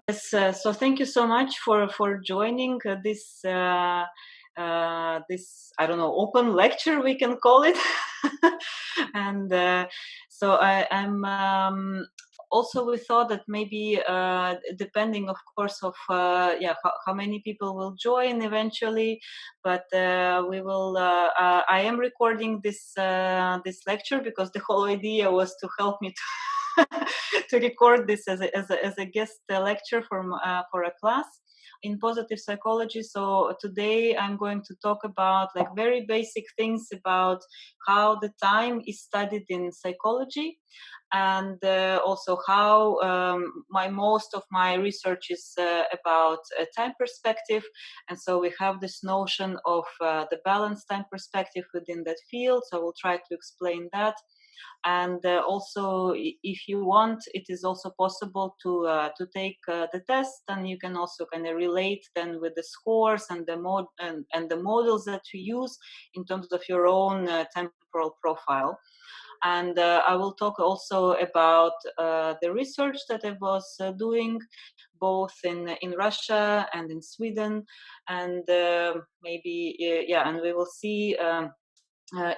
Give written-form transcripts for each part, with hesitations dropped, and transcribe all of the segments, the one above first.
Yes, so thank you so much for joining this I don't know, open lecture, we can call it. and so I'm also, we thought that maybe depending of course of how many people will join eventually, but we will I am recording this lecture because the whole idea was to help me to record this as a guest lecture for a class in positive psychology. So today I'm going to talk about like very basic things about how the time is studied in psychology, and also how most of my research is about time perspective. And so we have this notion of the balanced time perspective within that field, so I will try to explain that. And also, if you want, it is also possible to take the test, and you can also kind of relate then with the scores and the models that you use in terms of your own temporal profile. And I will talk also about the research that I was doing both in Russia and in Sweden, and maybe and we will see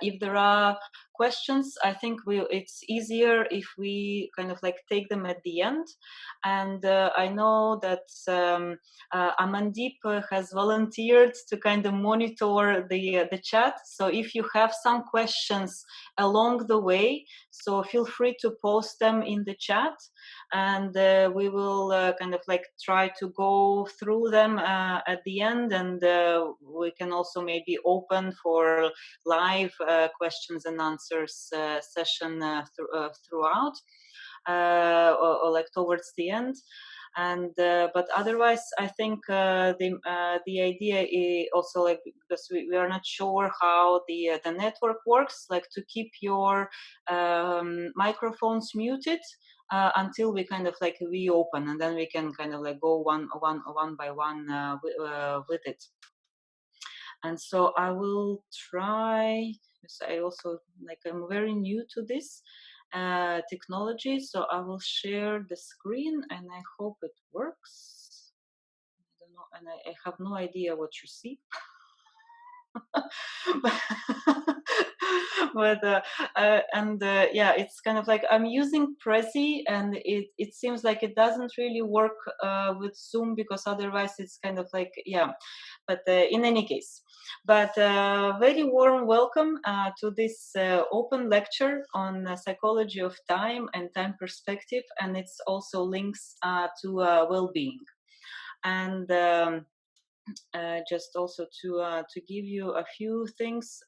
if there are questions. I think it's easier if we kind of like take them at the end. And I know that Amandeep has volunteered to kind of monitor the chat. So if you have some questions along the way, so feel free to post them in the chat, and we will kind of like try to go through them at the end, and we can also maybe open for live questions and answers session throughout, or like towards the end. And but otherwise, I think the idea is also like, because we are not sure how the network works, like to keep your microphones muted until we kind of like reopen, and then we can kind of like go one by one with it. And so I will try, because I also like, I'm very new to this technology, so I will share the screen and I hope it works. I don't know, and I have no idea what you see. but yeah, it's kind of like I'm using Prezi, and it seems like it doesn't really work with Zoom, because otherwise it's kind of like, yeah. But in any case, but very warm welcome to this open lecture on psychology of time and time perspective, and it's also links to well-being. And just also to give you a few things,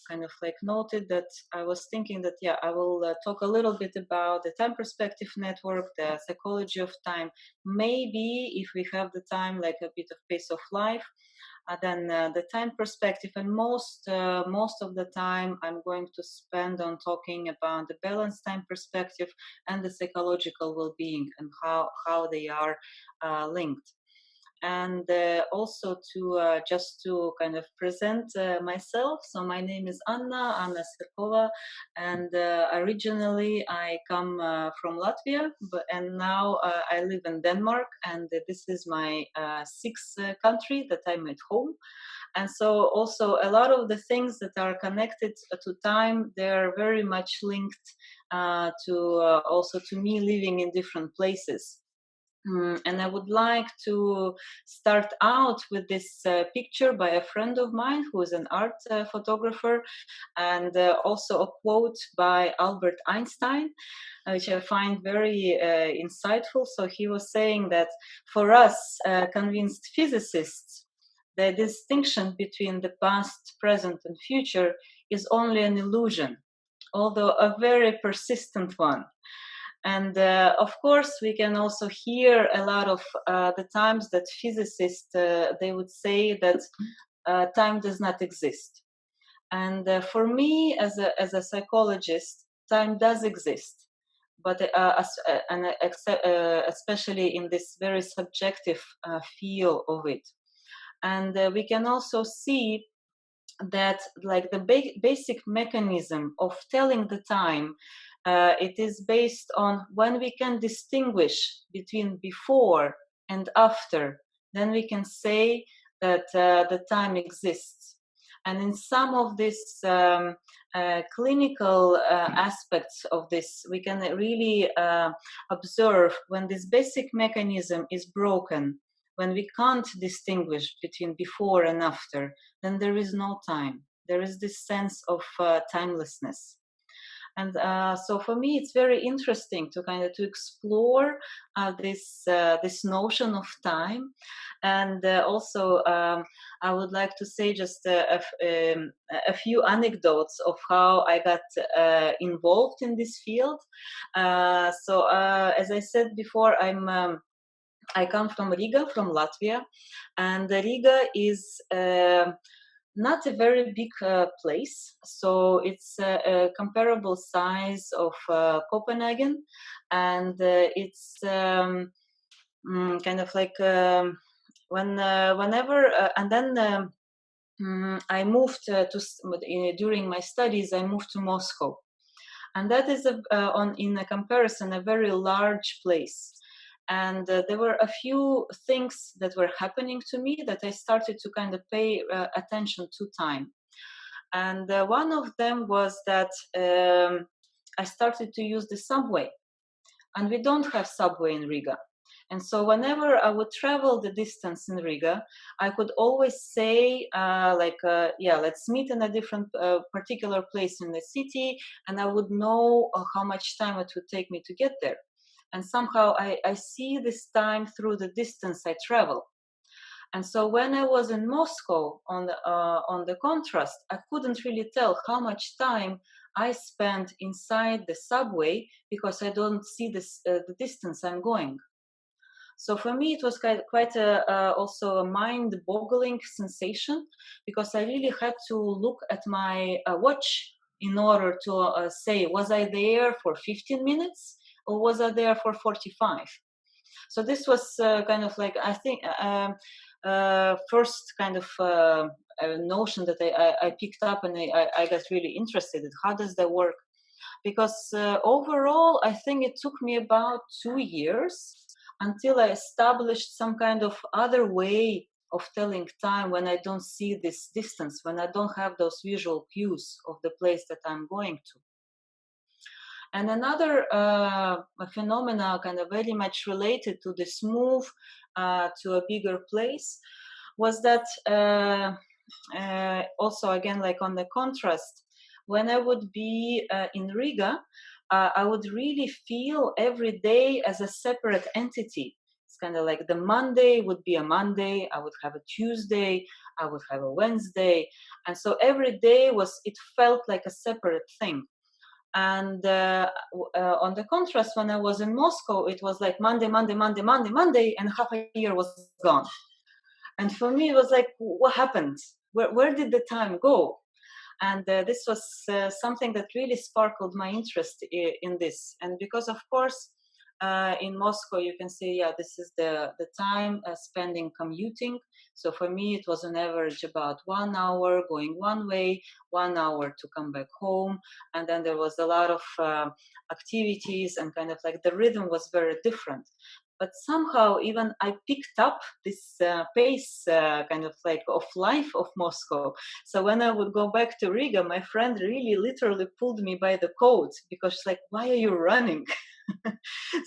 kind of like noted that I was thinking that, yeah, I will talk a little bit about the time perspective network, the psychology of time. Maybe if we have the time, like a bit of pace of life, then the time perspective, and most of the time I'm going to spend on talking about the balanced time perspective and the psychological well-being, and how they are linked. And also to just to kind of present myself. So my name is Anna Sircova, and originally I come from Latvia, and now I live in Denmark, and this is my sixth country that I'm at home. And so also a lot of the things that are connected to time, they're very much linked to also to me living in different places. And I would like to start out with this picture by a friend of mine who is an art photographer, and also a quote by Albert Einstein, which I find very insightful. So he was saying that for us, convinced physicists, the distinction between the past, present, and future is only an illusion, although a very persistent one. And of course, we can also hear a lot of the times that physicists, they would say that time does not exist. And for me, as a psychologist, time does exist, but especially in this very subjective feel of it. And we can also see that like the basic mechanism of telling the time it is based on when we can distinguish between before and after, then we can say that the time exists. And in some of these clinical aspects of this, we can really observe when this basic mechanism is broken, when we can't distinguish between before and after, then there is no time. There is this sense of timelessness. And so for me, it's very interesting to kind of to explore this notion of time. And also, I would like to say just a few anecdotes of how I got involved in this field. As I said before, I come from Riga, from Latvia, and Riga is not a very big place, so it's a comparable size of Copenhagen, and it's kind of like whenever, and then I moved during my studies. I moved to Moscow, and that is in a comparison a very large place. And there were a few things that were happening to me that I started to kind of pay attention to time. And one of them was that I started to use the subway, and we don't have subway in Riga. And so whenever I would travel the distance in Riga, I could always say, yeah, let's meet in a different particular place in the city, and I would know how much time it would take me to get there. And somehow I see this time through the distance I travel. And so when I was in Moscow on the contrast, I couldn't really tell how much time I spent inside the subway because I don't see the distance I'm going. So for me, it was quite also a mind-boggling sensation, because I really had to look at my watch in order to say, was I there for 15 minutes or was I there for 45? So this was kind of like, I think, first kind of notion that I picked up, and I got really interested in how does that work? Because overall, I think it took me about 2 years until I established some kind of other way of telling time when I don't see this distance, when I don't have those visual cues of the place that I'm going to. And another phenomena kind of very much related to this move to a bigger place was that also, again, like on the contrast, when I would be in Riga, I would really feel every day as a separate entity. It's kind of like the Monday would be a Monday, I would have a Tuesday, I would have a Wednesday. And so every day it felt like a separate thing. And on the contrast, when I was in Moscow, it was like Monday, Monday, Monday, Monday, Monday, and half a year was gone. And for me, it was like, what happened? Where did the time go? And this was something that really sparkled my interest in this. And because, of course, in Moscow, you can say, yeah, this is the time spending commuting. So for me, it was an average about 1 hour going one way, 1 hour to come back home. And then there was a lot of activities, and kind of like the rhythm was very different. But somehow even I picked up this pace kind of like of life of Moscow. So when I would go back to Riga, my friend really literally pulled me by the coat, because she's like, why are you running?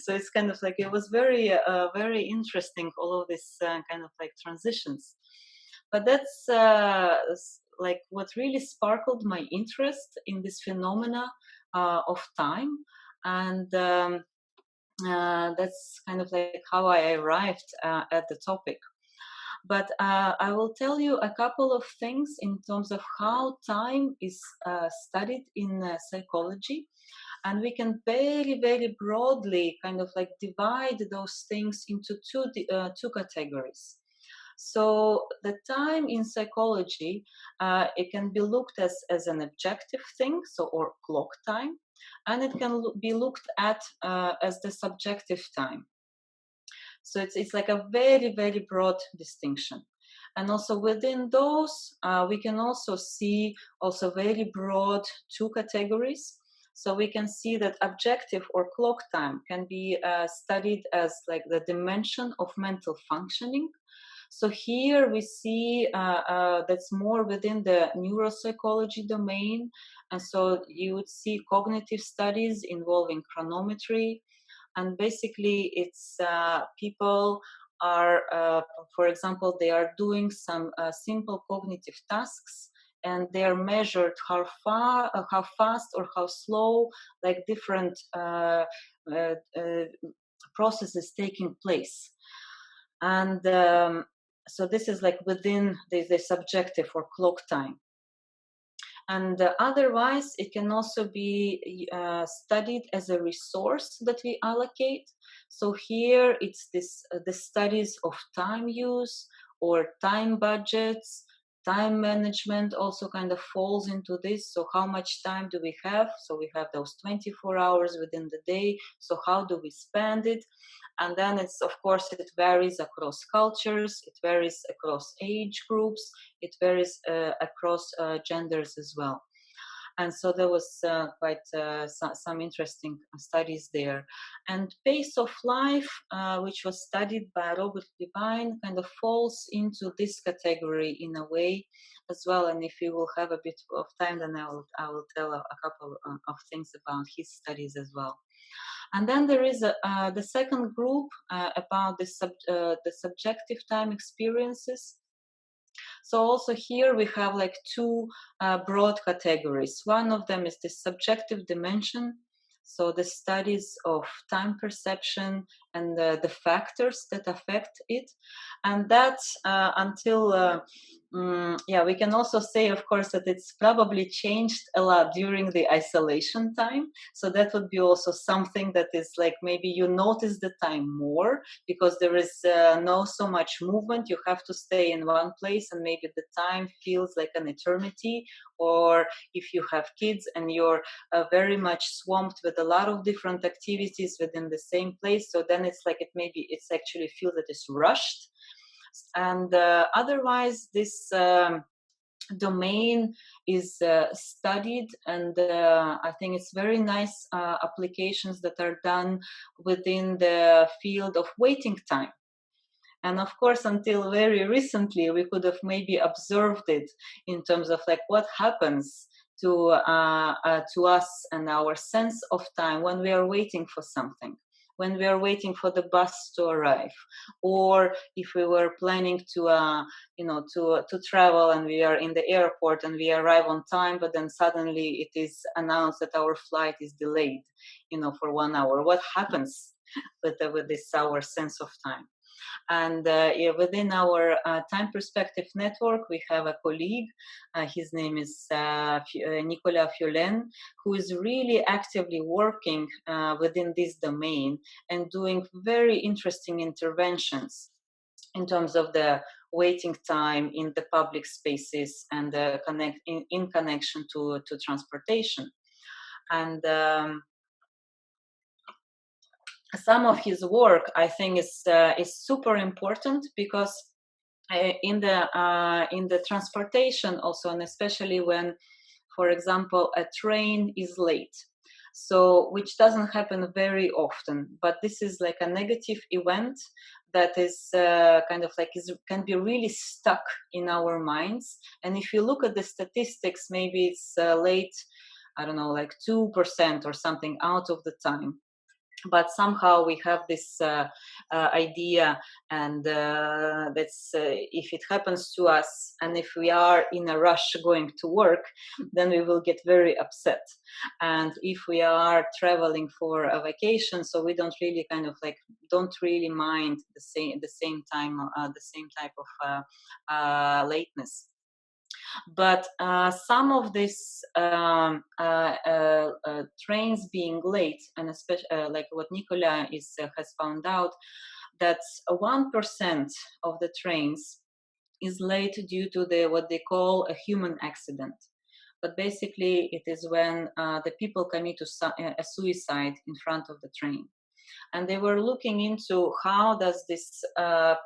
So it's kind of like, it was very, very interesting, all of this kind of like transitions. But that's like what really sparkled my interest in this phenomena of time. And that's kind of like how I arrived at the topic. But I will tell you a couple of things in terms of how time is studied in psychology. And we can very, very broadly kind of like divide those things into two categories. So the time in psychology, it can be looked as an objective thing, or clock time, and it can be looked at as the subjective time. So it's like a very, very broad distinction. And also within those, we can also see also very broad two categories. So we can see that objective or clock time can be studied as like the dimension of mental functioning. So here we see that's more within the neuropsychology domain. And so you would see cognitive studies involving chronometry. And basically it's people are, for example, they are doing some simple cognitive tasks, and they are measured how far, how fast or how slow, like different uh, uh, processes taking place. And so this is like within the subjective or clock time. And otherwise, it can also be studied as a resource that we allocate. So here it's this the studies of time use or time budgets. Time management also kind of falls into this. So how much time do we have? So we have those 24 hours within the day. So how do we spend it? And then it's, of course, it varies across cultures, it varies across age groups, it varies across genders as well. And so there was quite some interesting studies there. And pace of life, which was studied by Robert Levine, kind of falls into this category in a way as well. And if you will have a bit of time, then I will tell a couple of things about his studies as well. And then there is the second group about the subjective time experiences. So also here we have like two broad categories. One of them is the subjective dimension. So the studies of time perception and the factors that affect it. And that we can also say, of course, that it's probably changed a lot during the isolation time. So that would be also something that is like maybe you notice the time more because there is no so much movement. You have to stay in one place, and maybe the time feels like an eternity. Or if you have kids and you're very much swamped with a lot of different activities within the same place, so then it's like it's actually feels that it's rushed. And otherwise this domain is studied, and I think it's very nice applications that are done within the field of waiting time. And of course, until very recently, we could have maybe observed it in terms of like what happens to us and our sense of time when we are waiting for something, when we are waiting for the bus to arrive, or if we were planning to to travel and we are in the airport and we arrive on time, but then suddenly it is announced that our flight is delayed, for 1 hour. What happens with this our sense of time? And within our time perspective network, we have a colleague. His name is Nicolas Fiolen, who is really actively working within this domain and doing very interesting interventions in terms of the waiting time in the public spaces and in connection to transportation. And some of his work, I think, is super important because in the transportation also, and especially when, for example, a train is late, so which doesn't happen very often, but this is like a negative event that is kind of like can be really stuck in our minds. And if you look at the statistics, maybe it's late, I don't know, like 2% or something out of the time. But somehow we have this idea, and that's if it happens to us, and if we are in a rush going to work, then we will get very upset. And if we are traveling for a vacation, so we don't really don't really mind the same time, the same type of lateness. But some of these trains being late, and especially like what Nicola has found out, that 1% of the trains is late due to what they call a human accident. But basically, it is when the people commit a suicide in front of the train. And they were looking into how does this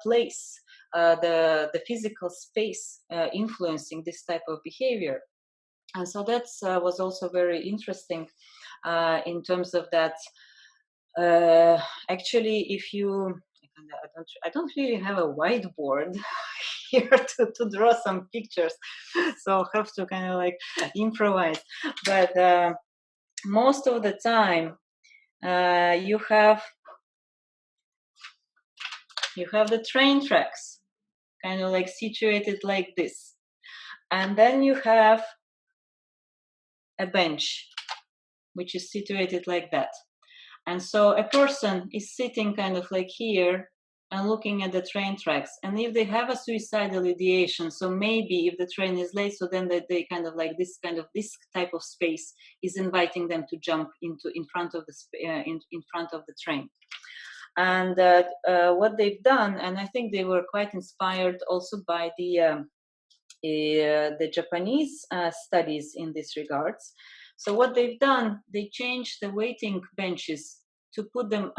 place, the physical space, influencing this type of behavior. And so that was also very interesting in terms of that. Actually, if you, I don't really have a whiteboard here to draw some pictures, so I'll have to kind of like improvise. But most of the time, you have the train tracks kind of like situated like this, and then you have a bench which is situated like that. And so a person is sitting kind of like here and looking at the train tracks. And if they have a suicidal ideation, so maybe if the train is late, so then they kind of like this type of space is inviting them to jump in front of the train. And what they've done, and I think they were quite inspired also by the Japanese studies in this regards. So what they've done, they changed the waiting benches to put them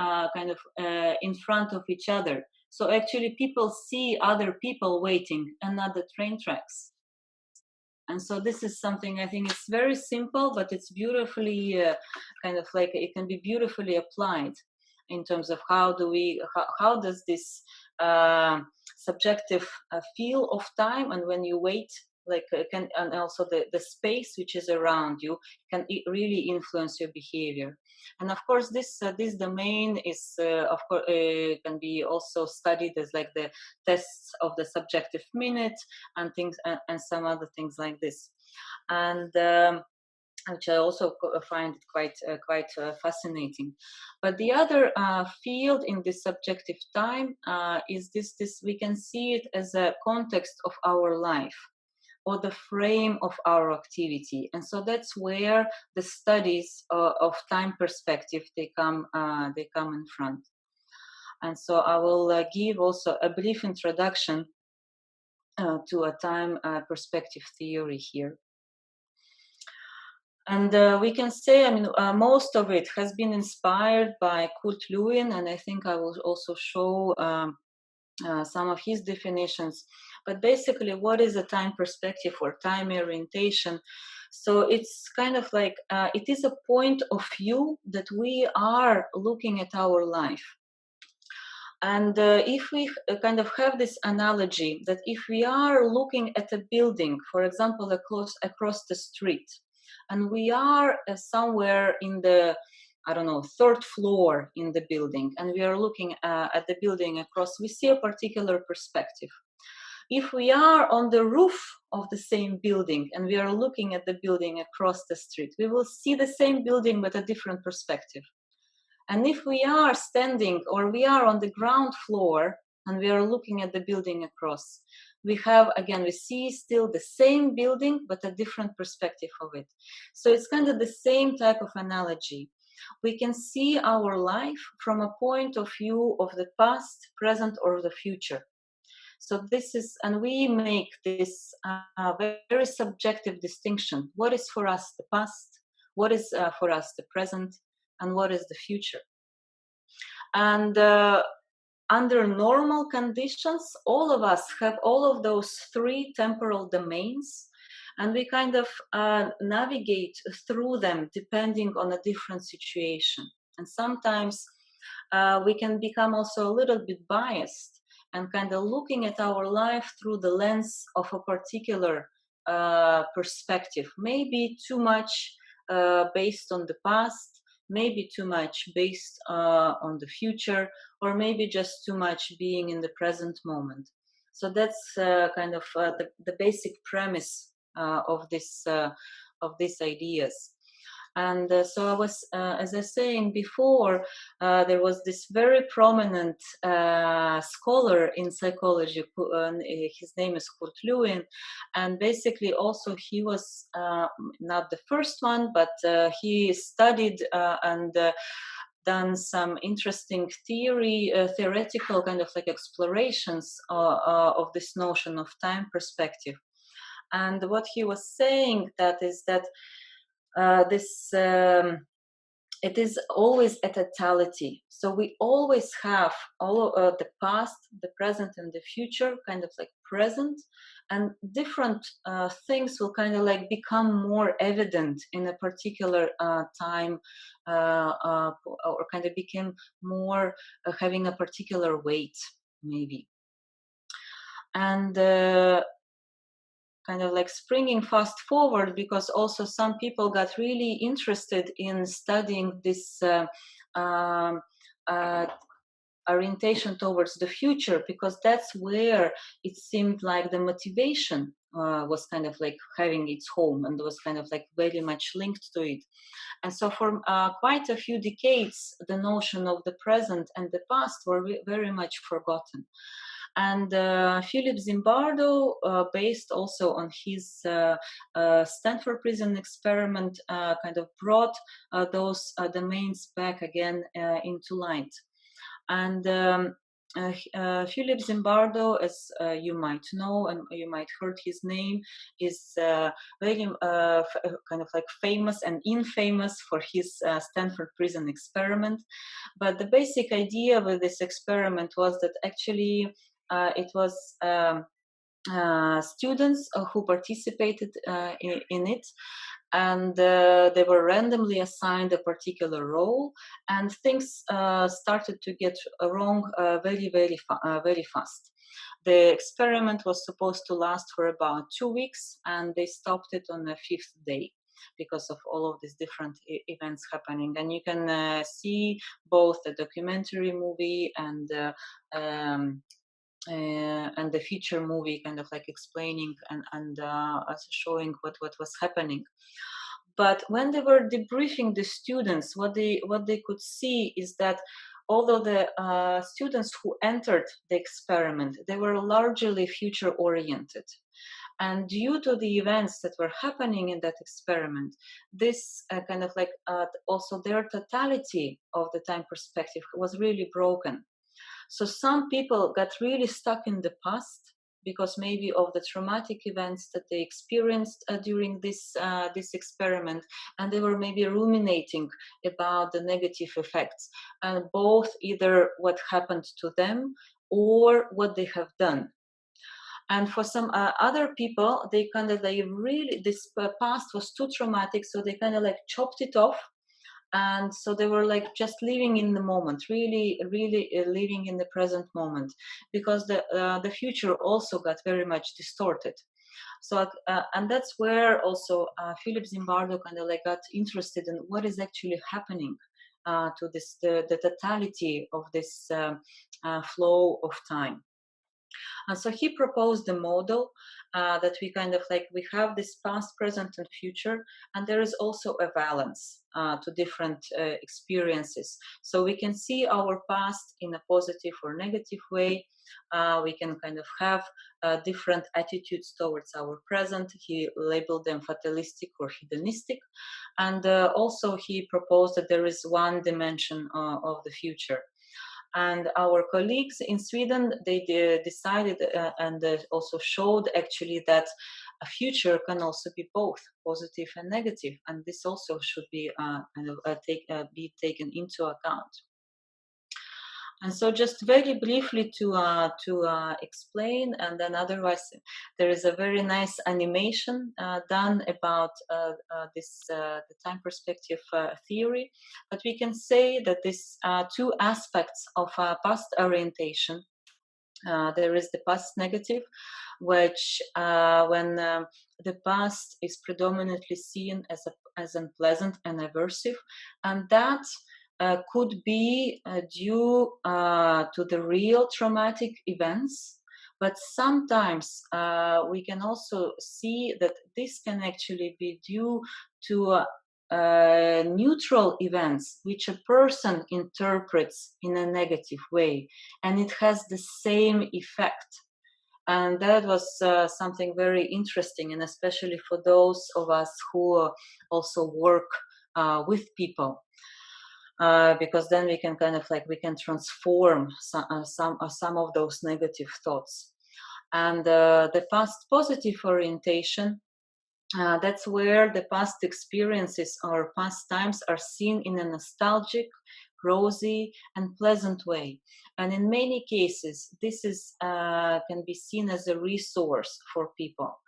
in front of each other. So actually people see other people waiting and not the train tracks. And so this is something, I think it's very simple, but it's beautifully it can be beautifully applied in terms of how does this subjective feel of time, and when you wait, and also the space which is around you can really influence your behavior. And of course this domain is can be also studied as like the tests of the subjective minute and things, and some other things like this. And which I also find quite fascinating. But the other field in this subjective time is this we can see it as a context of our life, or the frame of our activity. And so that's where the studies of time perspective they come in front. And so I will give also a brief introduction to a time perspective theory here. And we can say, most of it has been inspired by Kurt Lewin, and I think I will also show some of his definitions. But basically, what is a time perspective or time orientation? So it's kind of like, it is a point of view that we are looking at our life. And if we kind of have this analogy that if we are looking at a building, for example, across the street, and we are somewhere in the, I don't know, third floor in the building, and we are looking at the building across, we see a particular perspective. If we are on the roof of the same building and we are looking at the building across the street, we will see the same building but a different perspective. And if we are standing or we are on the ground floor and we are looking at the building across, we see still the same building but a different perspective of it. So it's kind of the same type of analogy. We can see our life from a point of view of the past, present, or the future. So and we make this very subjective distinction. What is for us the past? What is for us the present? And what is the future? And under normal conditions, all of us have all of those three temporal domains, and we kind of navigate through them depending on a different situation. And sometimes we can become also a little bit biased and kind of looking at our life through the lens of a particular perspective, maybe too much based on the past, maybe too much based on the future, or maybe just too much being in the present moment. So that's kind of the basic premise of these ideas. And so I was, as I was saying before, there was this very prominent scholar in psychology. His name is Kurt Lewin, and basically also he was not the first one, but he studied and done some interesting theoretical kind of like explorations of this notion of time perspective. And what he was saying is that it is always a totality. So we always have all the past, the present, and the future kind of like present, and different things will kind of like become more evident in a particular time, or kind of became more having a particular weight, maybe. And kind of like springing fast forward, because also some people got really interested in studying this um, uh, orientation towards the future, because that's where it seemed like the motivation was kind of like having its home, and was kind of like very much linked to it. And so for quite a few decades, the notion of the present and the past were very much forgotten. And Philip Zimbardo, based also on his Stanford Prison experiment, kind of brought those domains back again into light. And Philip Zimbardo, as you might know, and you might heard his name, is very kind of like famous and infamous for his Stanford Prison experiment. But the basic idea with this experiment was that actually it was students who participated in it, and they were randomly assigned a particular role, and things started to get wrong very fast. The experiment was supposed to last for about 2 weeks, and they stopped it on the 5th day because of all of these different events happening. And you can see both the documentary movie and the feature movie kind of like explaining and showing what was happening. But when they were debriefing the students, what they could see is that although the students who entered the experiment, they were largely future oriented. And due to the events that were happening in that experiment, this kind of like also their totality of the time perspective was really broken. So some people got really stuck in the past because maybe of the traumatic events that they experienced during this experiment, and they were maybe ruminating about the negative effects, and both either what happened to them or what they have done. And for some other people, they kind of this past was too traumatic, so they kind of like chopped it off. And so they were like just living in the moment, really living in the present moment, because the future also got very much distorted. So and that's where also Philip Zimbardo kind of like got interested in what is actually happening to this the totality of this flow of time. And so he proposed a model that we kind of like, we have this past, present, and future, and there is also a balance to different experiences. So we can see our past in a positive or negative way. We can kind of have different attitudes towards our present. He labeled them fatalistic or hedonistic. And also he proposed that there is one dimension of the future. And our colleagues in Sweden, they decided and also showed actually that a future can also be both positive and negative, and this also should be be taken into account. And so, just very briefly to explain, and then otherwise, there is a very nice animation done about the time perspective theory. But we can say that these two aspects of past orientation. There is the past negative, which when the past is predominantly seen as unpleasant and aversive, and that could be due to the real traumatic events. But sometimes we can also see that this can actually be due to neutral events which a person interprets in a negative way, and it has the same effect. And that was something very interesting, and especially for those of us who also work with people. Because then we can kind of like, we can transform some of those negative thoughts. And the past positive orientation That's where the past experiences or past times are seen in a nostalgic, rosy, and pleasant way. And in many cases, this is can be seen as a resource for people.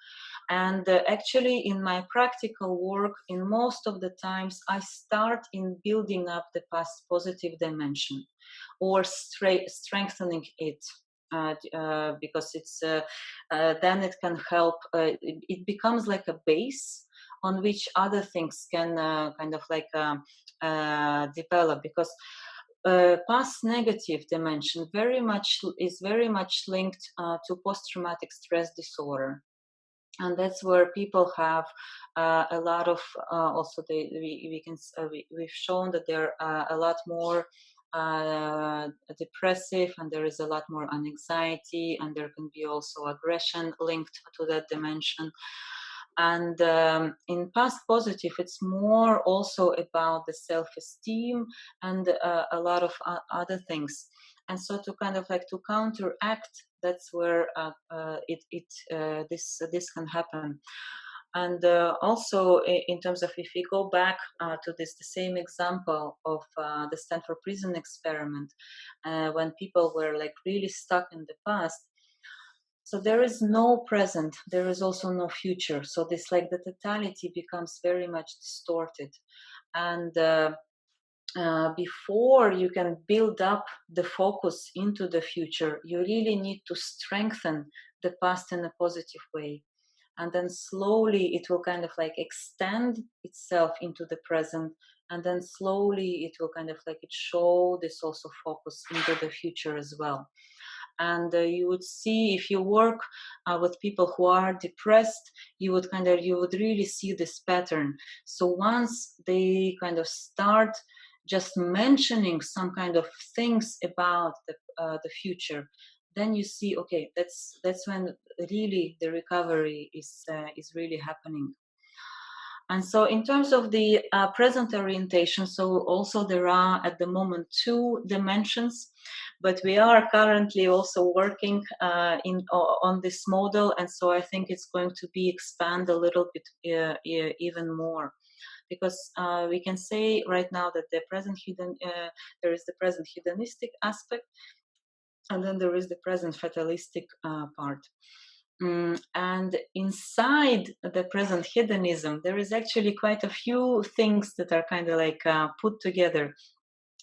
And actually, in my practical work, in most of the times, I start in building up the past positive dimension or strengthening it. Because it's then it can help. It becomes like a base on which other things can kind of like develop. Because past negative dimension very much linked to post-traumatic stress disorder, and that's where people have a lot of also we've shown that they're a lot more depressive, and there is a lot more anxiety, and there can be also aggression linked to that dimension. And in past positive, it's more also about the self-esteem and a lot of other things. And so to kind of like to counteract, that's where this can happen. And also in terms of, if we go back to the same example of the Stanford Prison experiment, when people were like really stuck in the past, so there is no present, there is also no future. So this like the totality becomes very much distorted. And before you can build up the focus into the future, you really need to strengthen the past in a positive way. And then slowly it will kind of like extend itself into the present. And then slowly it will kind of like it show this also focus into the future as well. And you would see, if you work with people who are depressed, you would really see this pattern. So once they kind of start just mentioning some kind of things about the future, then you see, okay, that's when really the recovery is really happening. And so in terms of the present orientation, so also there are at the moment two dimensions, but we are currently also working on this model, and so I think it's going to be expand a little bit even more. Because we can say right now that there is the present hedonistic aspect, and then there is the present fatalistic part. And inside the present hedonism, there is actually quite a few things that are kind of like put together.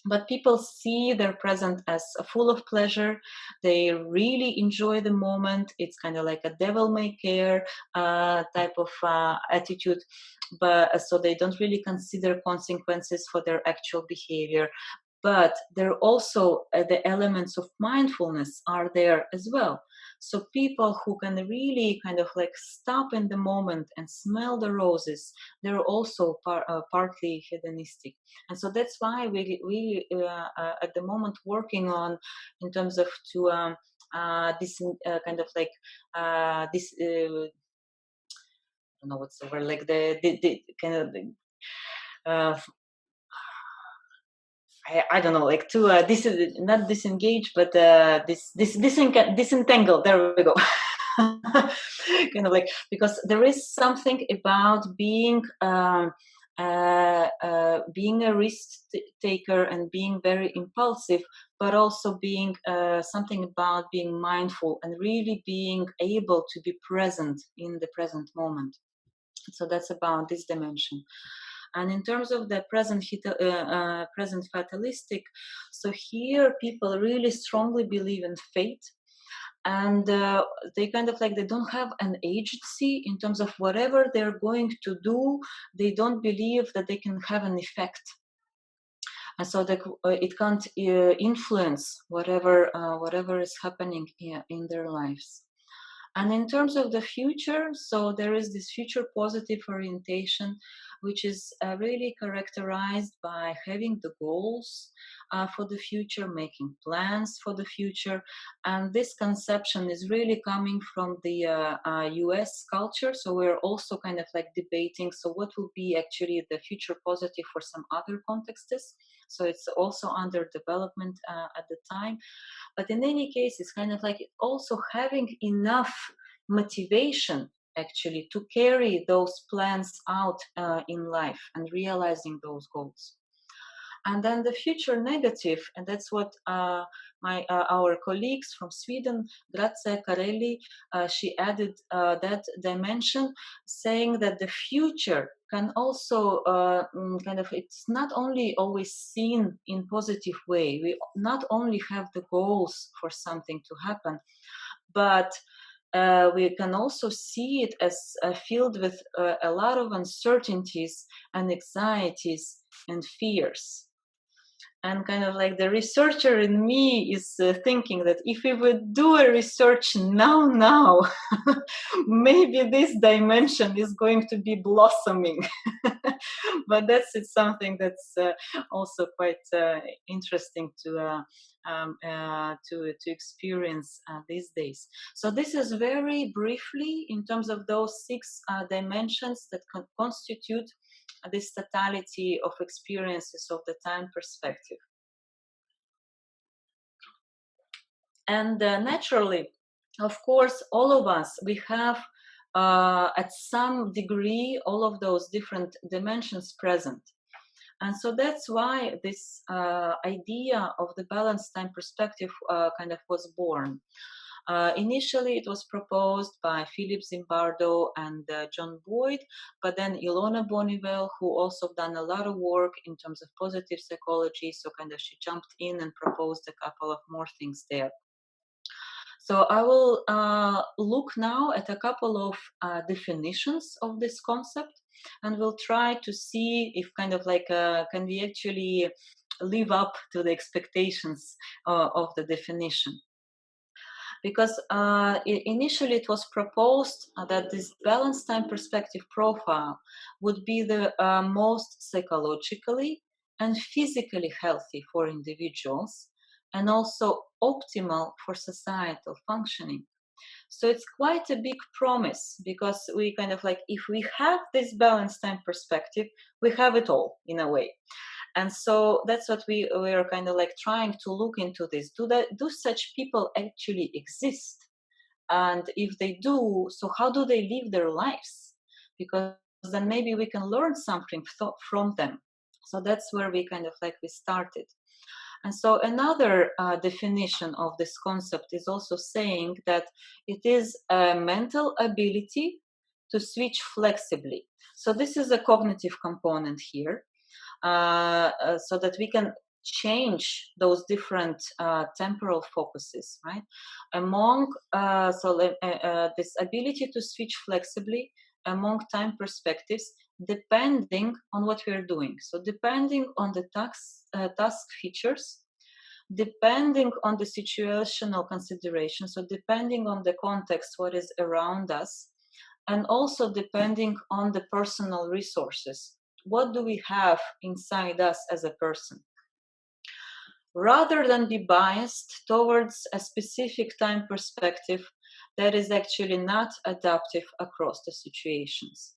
But people see their present as full of pleasure. They really enjoy the moment. It's kind of like a devil may care type of attitude. But so they don't really consider consequences for their actual behavior. But there also the elements of mindfulness are there as well. So people who can really kind of like stop in the moment and smell the roses, they're also partly hedonistic. And so that's why we at the moment working on in terms of to this kind of like this I don't know what's the word, like the kind of uh, I don't know, like to not disengage, but disentangle. There we go. Kind of like, because there is something about being a risk taker and being very impulsive, but also being something about being mindful and really being able to be present in the present moment. So that's about this dimension. And in terms of the present fatalistic, so here people really strongly believe in fate, and they kind of like they don't have an agency in terms of whatever they're going to do. They don't believe that they can have an effect, and so that it can't influence whatever is happening in their lives. And in terms of the future, so there is this future positive orientation, which is really characterized by having the goals for the future, making plans for the future. And this conception is really coming from the US culture. So we're also kind of like debating, so what will be actually the future positive for some other contexts. So it's also under development at the time. But in any case, it's kind of like also having enough motivation actually to carry those plans out in life and realizing those goals. And then the future negative, and that's what our colleagues from Sweden, Grazia Carelli, she added that dimension, saying that the future can also kind of, it's not only always seen in positive way. We not only have the goals for something to happen, but we can also see it as filled with a lot of uncertainties and anxieties and fears. And kind of like the researcher in me is thinking that if we would do a research now, maybe this dimension is going to be blossoming. But it's something that's also quite interesting to experience these days. So this is very briefly in terms of those 6 dimensions that constitute this totality of experiences of the time perspective. And naturally, of course, all of us, we have at some degree all of those different dimensions present. And so that's why this idea of the balanced time perspective kind of was born. Initially, it was proposed by Philip Zimbardo and John Boyd, but then Ilona Bonivel, who also done a lot of work in terms of positive psychology, so kind of she jumped in and proposed a couple of more things there. So I will look now at a couple of definitions of this concept, and we'll try to see if kind of like can we actually live up to the expectations of the definition. Because initially it was proposed that this balanced time perspective profile would be the most psychologically and physically healthy for individuals, and also optimal for societal functioning. So it's quite a big promise, because we kind of like, if we have this balanced time perspective, we have it all in a way. And so that's what we are kind of like trying to look into this. Do such people actually exist? And if they do, so how do they live their lives? Because then maybe we can learn something from them. So that's where we kind of like we started. And so another definition of this concept is also saying that it is a mental ability to switch flexibly. So this is a cognitive component here, so that we can change those different temporal focuses, right? Among this ability to switch flexibly among time perspectives, depending on what we're doing. So depending on the task features, depending on the situational consideration, so depending on the context, what is around us, and also depending on the personal resources. What do we have inside us as a person? Rather than be biased towards a specific time perspective that is actually not adaptive across the situations.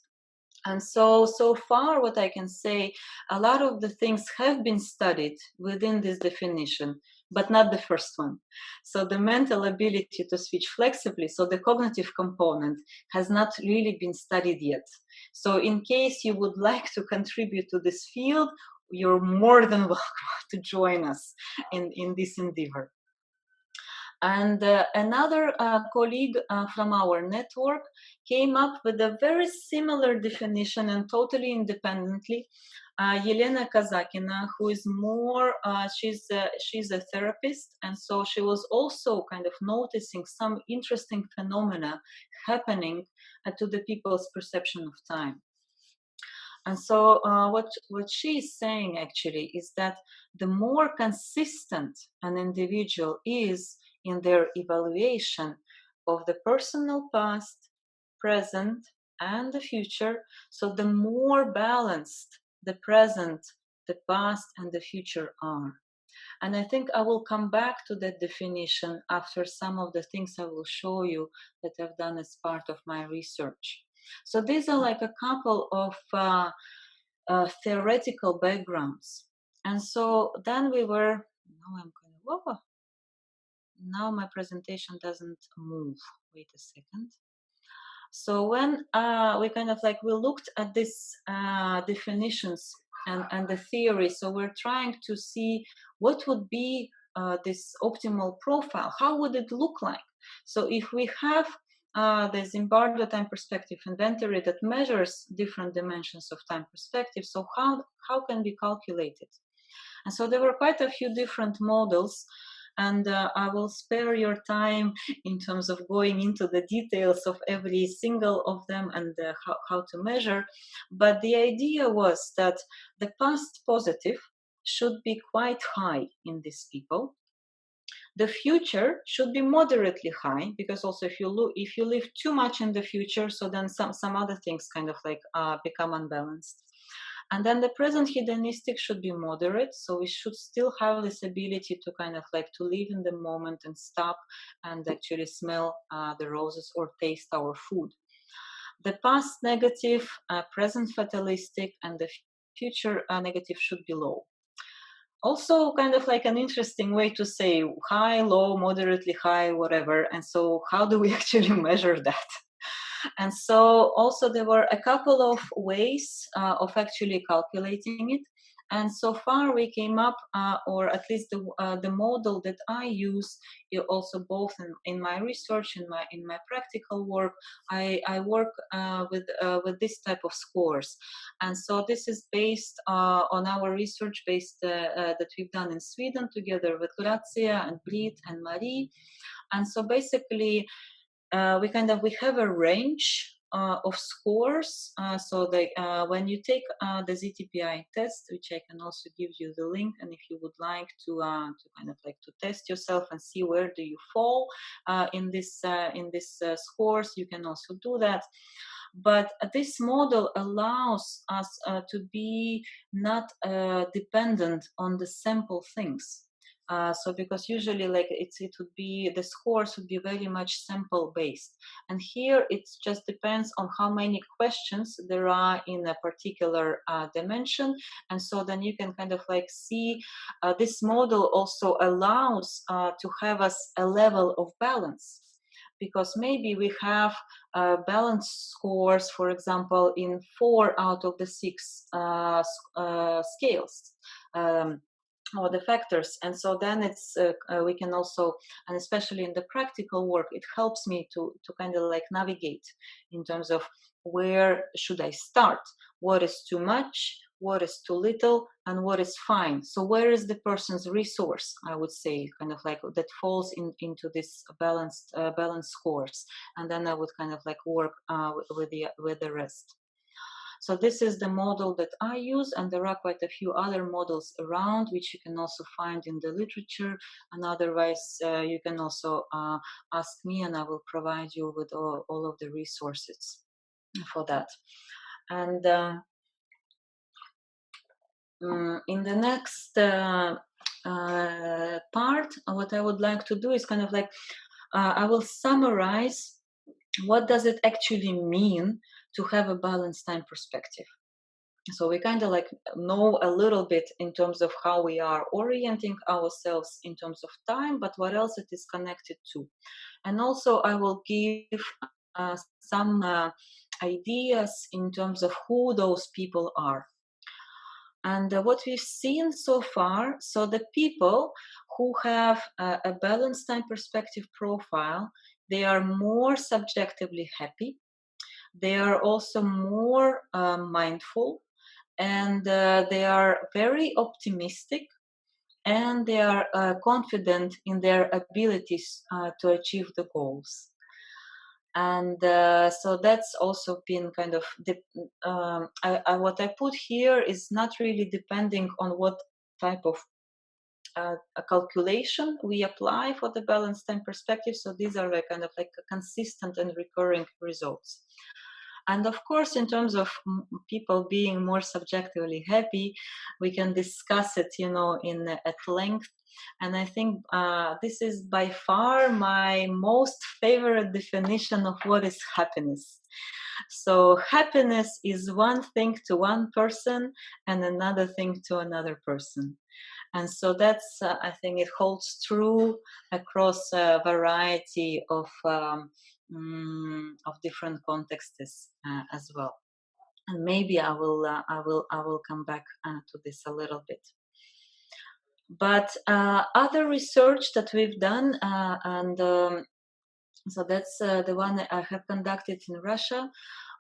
And so far, what I can say, a lot of the things have been studied within this definition, but not the first one. So the mental ability to switch flexibly, so the cognitive component, has not really been studied yet. So in case you would like to contribute to this field, you're more than welcome to join us in this endeavor. And another colleague from our network came up with a very similar definition, and totally independently. Yelena Kazakina, who is more, she's a therapist, and so she was also kind of noticing some interesting phenomena happening to the people's perception of time. And so what she is saying actually is that the more consistent an individual is in their evaluation of the personal past, present, and the future, so the more balanced the present, the past, and the future are. And I think I will come back to that definition after some of the things I will show you that I've done as part of my research. So these are like a couple of theoretical backgrounds. And so then we were, now my presentation doesn't move. Wait a second. So when we kind of like we looked at this definitions and the theory, so we're trying to see what would be this optimal profile, how would it look like. So if we have the Zimbardo time perspective inventory that measures different dimensions of time perspective, so how can we calculate it? And so there were quite a few different models, and I will spare your time in terms of going into the details of every single of them and how to measure. But the idea was that the past positive should be quite high in these people. The future should be moderately high, because also if you live too much in the future, so then some other things kind of like become unbalanced. And then the present hedonistic should be moderate, so we should still have this ability to kind of like to live in the moment and stop and actually smell the roses or taste our food. The past negative, present fatalistic, and the future negative should be low. Also kind of like an interesting way to say high, low, moderately high, whatever. And so how do we actually measure that? And so also there were a couple of ways of actually calculating it. And so far we came up, or at least the model that I use, also both in my research, in my practical work, I work with this type of scores. And so this is based on our research based that we've done in Sweden together with Grazia and Brit and Marie. And so basically we have a range of scores. So when you take the ZTPI test, which I can also give you the link, and if you would like to kind of like to test yourself and see where do you fall in this scores, you can also do that. But this model allows us to be not dependent on the simple things. So because usually like it would be the scores would be very much sample based, and here it just depends on how many questions there are in a particular dimension. And so then you can kind of like see this model also allows to have us a level of balance, because maybe we have balance scores, for example, in 4 out of the 6 scales. Or the factors. And so then it's we can also, and especially in the practical work, it helps me to kind of like navigate in terms of where should I start, what is too much, what is too little, and what is fine. So where is the person's resource, I would say, kind of like that falls into this balanced scores. And then I would kind of like work with the rest. So this is the model that I use, and there are quite a few other models around, which you can also find in the literature. And otherwise, you can also ask me, and I will provide you with all of the resources for that. And in the next part, what I would like to do is kind of like, I will summarize what does it actually mean to have a balanced time perspective. So we kind of like know a little bit in terms of how we are orienting ourselves in terms of time, but what else it is connected to. And also I will give some ideas in terms of who those people are. And what we've seen so far, so the people who have a balanced time perspective profile, they are more subjectively happy. They are also more mindful, and they are very optimistic, and they are confident in their abilities to achieve the goals. And so that's also been kind of what I put here is not really depending on what type of a calculation we apply for the balanced time perspective. So these are kind of like consistent and recurring results. And of course, in terms of people being more subjectively happy, we can discuss it, at length. And I think this is by far my most favorite definition of what is happiness. So happiness is one thing to one person and another thing to another person. And so that's, I think it holds true across a variety of of different contexts as well. And maybe I will come back to this a little bit. But other research that we've done, and so that's the one I have conducted in Russia.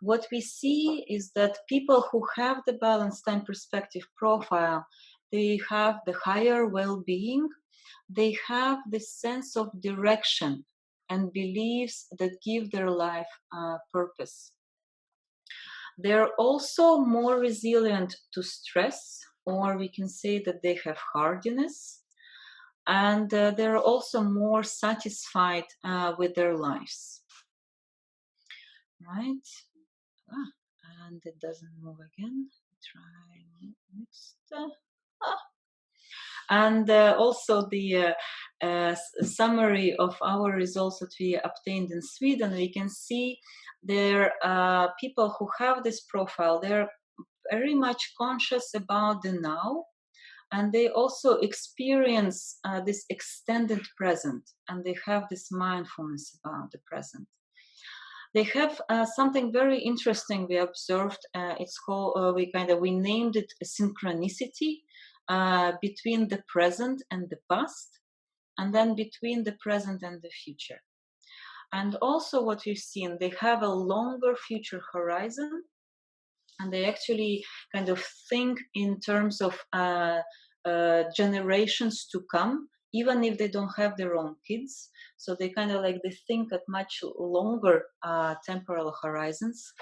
What we see is that people who have the balanced time perspective profile, they have the higher well-being, they have this sense of direction and beliefs that give their life purpose. They're also more resilient to stress, or we can say that they have hardiness, and they're also more satisfied with their lives. Right? And it doesn't move again. Try next. And also the summary of our results that we obtained in Sweden, we can see there are people who have this profile, they're very much conscious about the now, and they also experience this extended present, and they have this mindfulness about the present. They have something very interesting we observed. It's called we named it a synchronicity between the present and the past, and then between the present and the future. And also what we've seen, they have a longer future horizon, and they actually kind of think in terms of generations to come, even if they don't have their own kids. So they they think at much longer temporal horizons,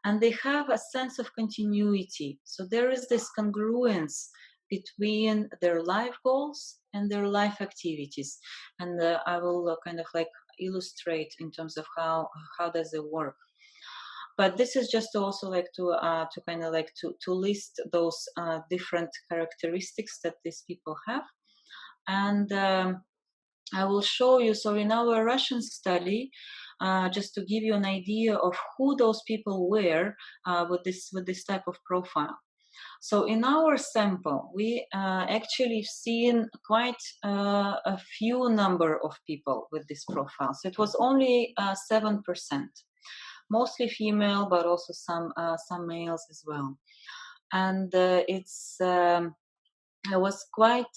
and they have a sense of continuity. So there is this congruence between their life goals and their life activities, and I will illustrate in terms of how does it work. But this is just also to list those different characteristics that these people have. And I will show you. So in our Russian study, just to give you an idea of who those people were with this type of profile. So in our sample, we actually seen quite a few number of people with this profile. So it was only 7%, mostly female, but also some males as well. And it was quite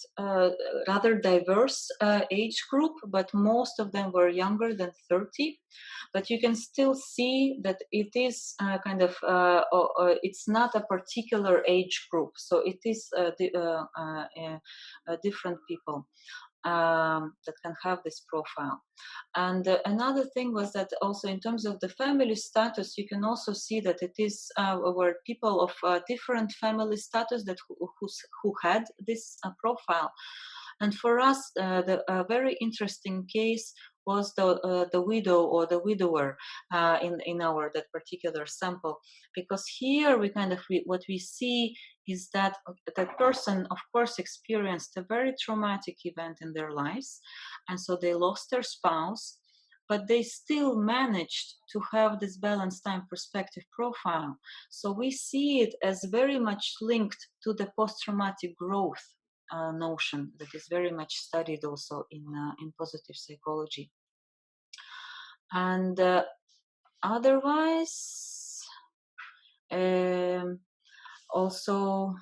rather diverse age group, but most of them were younger than 30. But you can still see that it is it's not a particular age group, so it is different people that can have this profile. And another thing was that also in terms of the family status, you can also see that it is were people of different family status that who had this profile. And for us, the very interesting case was the widow or the widower in our that particular sample, because here what we see is that that person, of course, experienced a very traumatic event in their lives, and so they lost their spouse, but they still managed to have this balanced time perspective profile. So we see it as very much linked to the post-traumatic growth notion that is very much studied also in positive psychology. And otherwise, also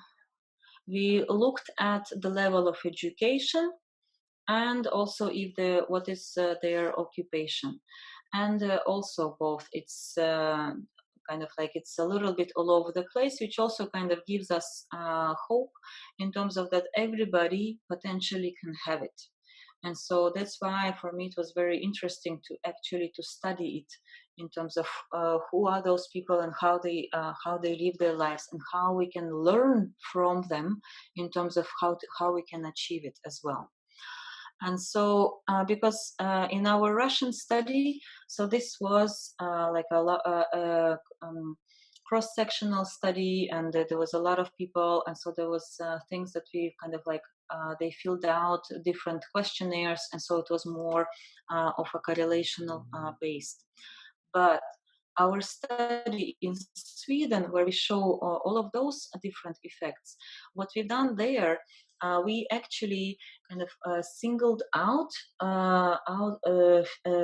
we looked at the level of education and also if what is their occupation, and also both. It's it's a little bit all over the place, which also kind of gives us hope in terms of that everybody potentially can have it. And so that's why for me it was very interesting to actually to study it in terms of who are those people and how they live their lives, and how we can learn from them in terms of how we can achieve it as well. And so because in our Russian study, so this was cross-sectional study, and there was a lot of people, and so there was things that we they filled out different questionnaires, and so it was more of a correlational based. But our study in Sweden, where we show all of those different effects, what we've done there we actually kind of singled out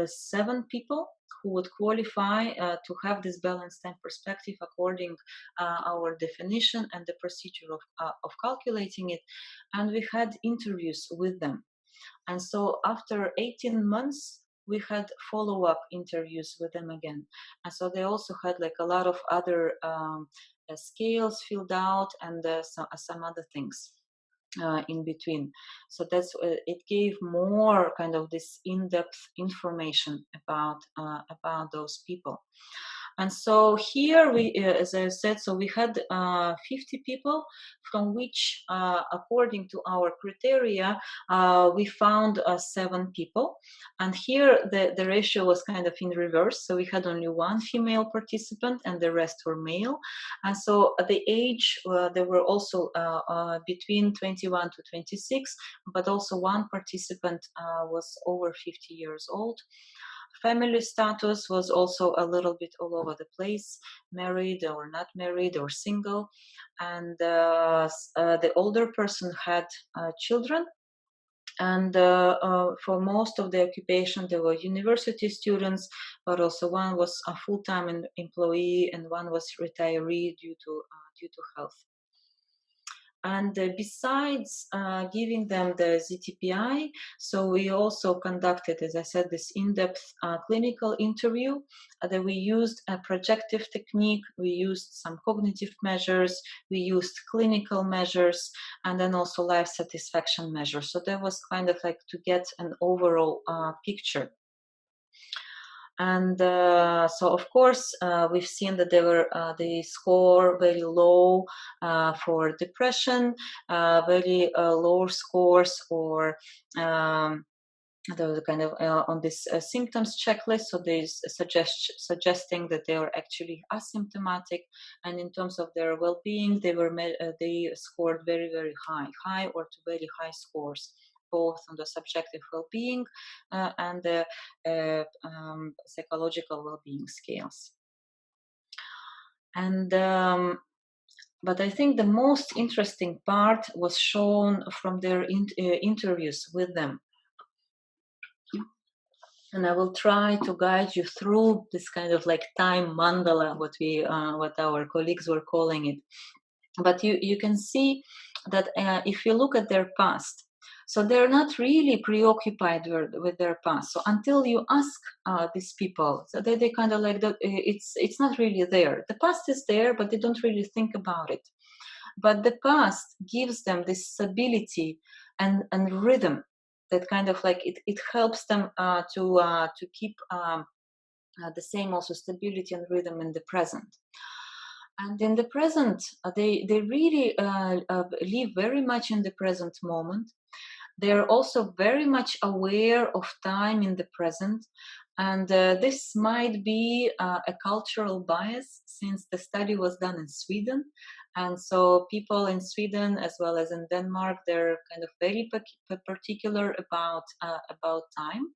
7 people who would qualify to have this balanced time perspective according our definition and the procedure of calculating it, and we had interviews with them. And so after 18 months, we had follow-up interviews with them again. And so they also had like a lot of other scales filled out and some other things in between. So that's it gave more kind of this in-depth information about those people. And so here we, as I said, so we had 50 people, from which, according to our criteria, we found 7 people. And here the ratio was kind of in reverse. So we had only 1 female participant and the rest were male. And so the age, they were also between 21 to 26, but also 1 participant was over 50 years old. Family status was also a little bit all over the place, married or not married or single. And the older person had children. And for most of the occupation, there were university students, but also one was a full-time employee and one was retiree due to health. And besides giving them the ZTPI, so we also conducted, as I said, this in-depth clinical interview that we used a projective technique, we used some cognitive measures, we used clinical measures, and then also life satisfaction measures. So that was kind of like to get an overall picture. And so, of course, we've seen that they score very low for depression, very low scores or the kind of on this symptoms checklist. So they suggesting that they are actually asymptomatic, and in terms of their well-being, they scored very, very high or to very high scores, both on the subjective well-being and the psychological well-being scales. And but I think the most interesting part was shown from their interviews with them. And I will try to guide you through this kind of like time mandala, what our colleagues were calling it. But you can see that if you look at their past, so they're not really preoccupied with their past. So until you ask these people, so they kind of like it's not really there. The past is there, but they don't really think about it. But the past gives them this stability and rhythm that kind of like it helps them to keep the same also stability and rhythm in the present. And in the present, they really live very much in the present moment. They're also very much aware of time in the present. And this might be a cultural bias, since the study was done in Sweden. And so people in Sweden, as well as in Denmark, they're kind of very particular about time.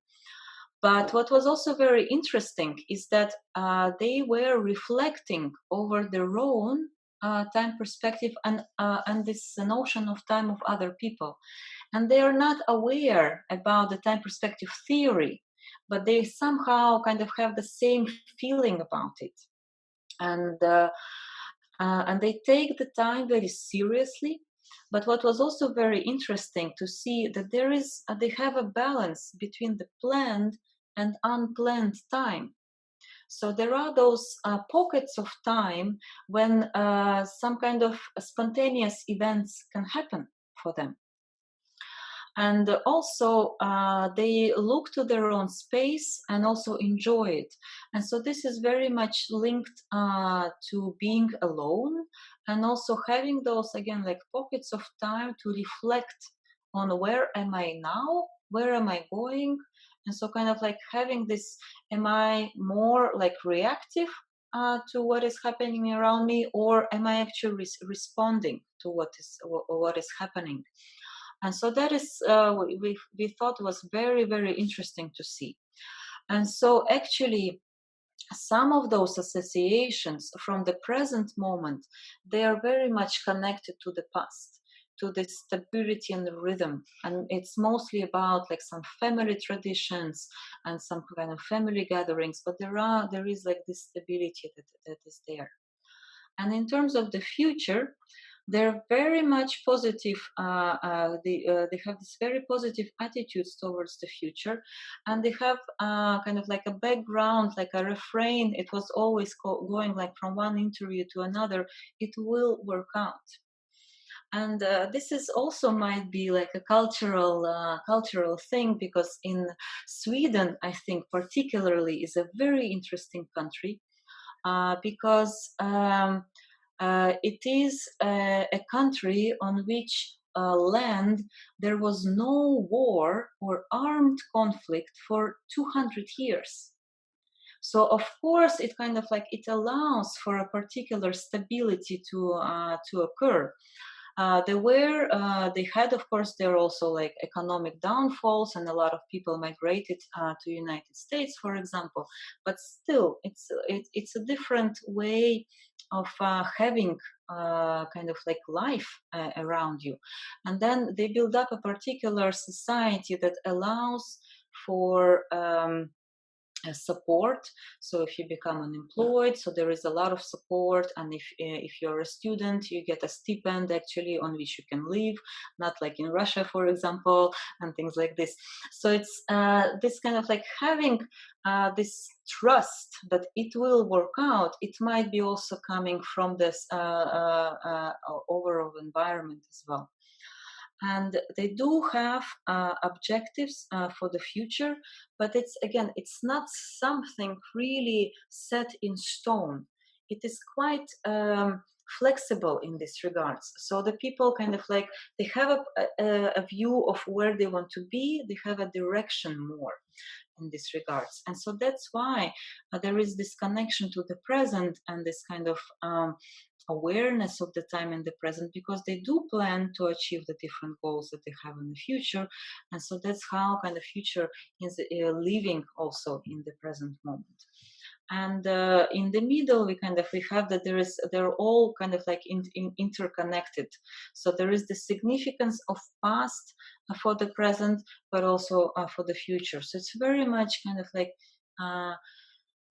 But what was also very interesting is that they were reflecting over their own time perspective and this notion of time of other people. And they are not aware about the time perspective theory, but they somehow kind of have the same feeling about it. And they take the time very seriously. But what was also very interesting to see that they have a balance between the planned and unplanned time. So there are those pockets of time when some kind of spontaneous events can happen for them. And also they look to their own space and also enjoy it. And so this is very much linked to being alone, and also having those, again, like pockets of time to reflect on where am I now, where am I going. And so kind of like having this, am I more like reactive to what is happening around me, or am I actually responding to what is happening? And so that is we thought was very, very interesting to see. And so actually some of those associations from the present moment, they are very much connected to the past. to this stability and rhythm. And it's mostly about like some family traditions and some kind of family gatherings, but there is like this stability that is there. And in terms of the future, they're very much positive. They have this very positive attitudes towards the future, and they have kind of like a background, like a refrain. It was always going like from one interview to another. It will work out. And this is also might be like a cultural thing, because in Sweden, I think particularly, is a very interesting country, because it is a country on which land there was no war or armed conflict for 200 years. So of course it kind of like it allows for a particular stability to occur. They had, of course, there are also like economic downfalls, and a lot of people migrated to United States, for example. But still, it's a different way of having kind of like life around you. And then they build up a particular society that allows for support. So if you become unemployed, so there is a lot of support. And if you're a student, you get a stipend actually on which you can live, not like in Russia, for example, and things like this. So it's this kind of like having this trust that it will work out. It might be also coming from this overall environment as well. And they do have objectives for the future, but it's not something really set in stone. It is quite flexible in this regards. So the people kind of like, they have a view of where they want to be. They have a direction more in this regards. And so that's why there is this connection to the present, and this kind of awareness of the time in the present, because they do plan to achieve the different goals that they have in the future. And so that's how kind of future is living also in the present moment. And in the middle, we have that they're all kind of like interconnected. So there is the significance of past for the present, but also for the future. So it's very much kind of like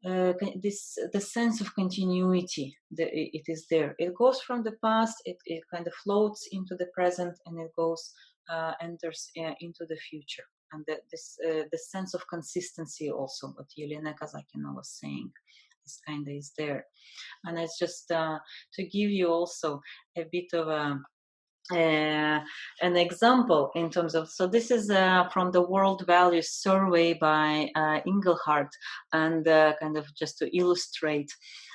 the sense of continuity. It is there. It goes from the past. It kind of floats into the present, and it goes enters into the future. And the sense of consistency also, what Yelena Kazakina was saying, is kind of is there. And it's just to give you also a bit of an example in terms of, so this is from the World Values Survey by Engelhardt, and kind of just to illustrate,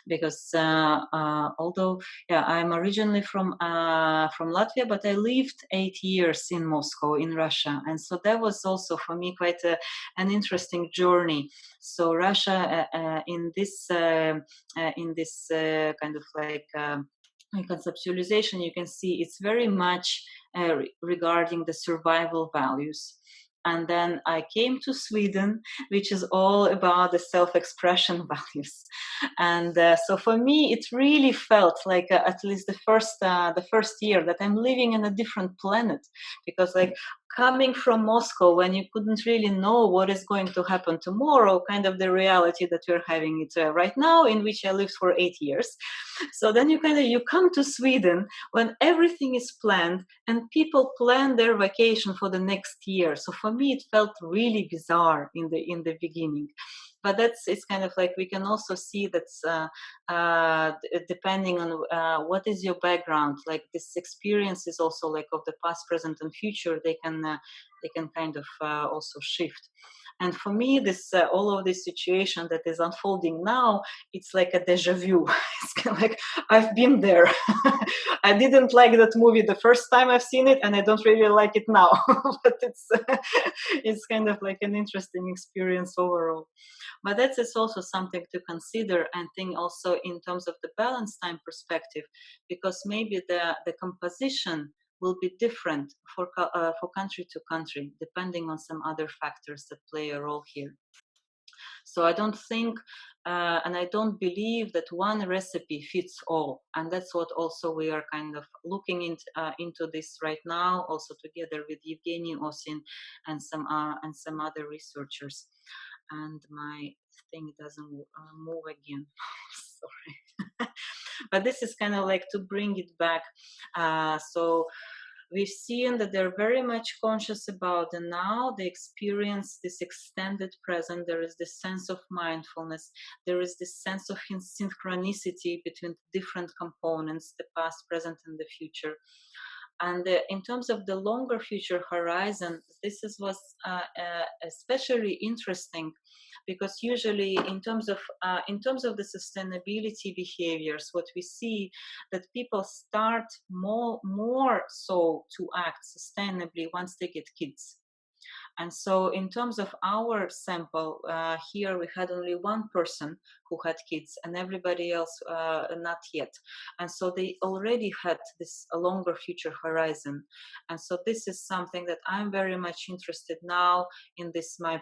because although I'm originally from Latvia, but I lived 8 years in Moscow in Russia, and so that was also for me quite an interesting journey. So Russia in this kind of like conceptualization, you can see it's very much regarding the survival values. And then I came to Sweden, which is all about the self-expression values. And so for me, it really felt like at least the first year that I'm living in a different planet, because like coming from Moscow, when you couldn't really know what is going to happen tomorrow, kind of the reality that we're having it right now, in which I lived for 8 years. So then you come to Sweden when everything is planned, and people plan their vacation for the next year. So for me, it felt really bizarre in the beginning. But it's kind of like, we can also see that depending on what is your background, like this experience is also like of the past, present, and future. They can kind of also shift. And for me, this all of this situation that is unfolding now, it's like a deja vu. It's kind of like I've been there. I didn't like that movie the first time I've seen it, and I don't really like it now. But it's kind of like an interesting experience overall. But that's also something to consider, and think also in terms of the balance time perspective, because maybe the composition will be different for country to country, depending on some other factors that play a role here. So I don't think, and I don't believe that one recipe fits all. And that's what also we are kind of looking into this right now, also together with Evgeny Osin and some other researchers. And my thing doesn't move again. Sorry. But this is kind of like to bring it back. So we've seen that they're very much conscious about the now. They experience this extended present. There is this sense of mindfulness. There is this sense of synchronicity between different components, the past, present, and the future. And in terms of the longer future horizon, was especially interesting, because usually in terms of the sustainability behaviors, what we see that people start more so to act sustainably once they get kids. And so in terms of our sample, here we had only one person who had kids and everybody else not yet. And so they already had this longer future horizon. And so this is something that I'm very much interested now in this my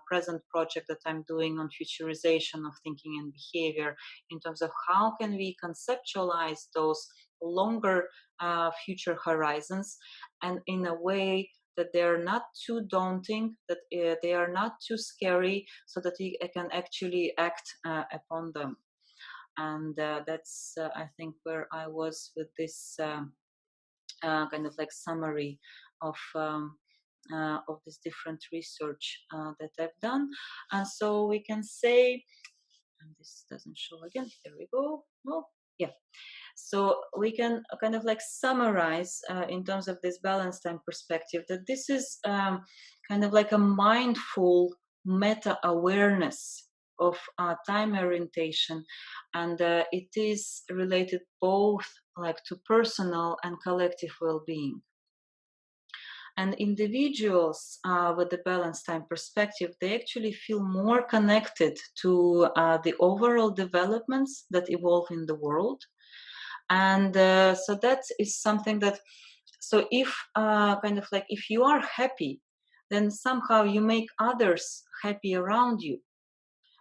present project that I'm doing on futurization of thinking and behavior, in terms of how can we conceptualize those longer future horizons, and in a way that they are not too daunting, that they are not too scary, so that I can actually act upon them. And that's, I think, where I was with this kind of like summary of this different research that I've done. And so we can say, and this doesn't show again, there we go. Oh, yeah. So we can kind of like summarize in terms of this balanced time perspective that this is kind of like a mindful meta-awareness of time orientation, and it is related both like to personal and collective well-being. And individuals with the balanced time perspective, they actually feel more connected to the overall developments that evolve in the world. And so that is something that, so if kind of like if you are happy, then somehow you make others happy around you,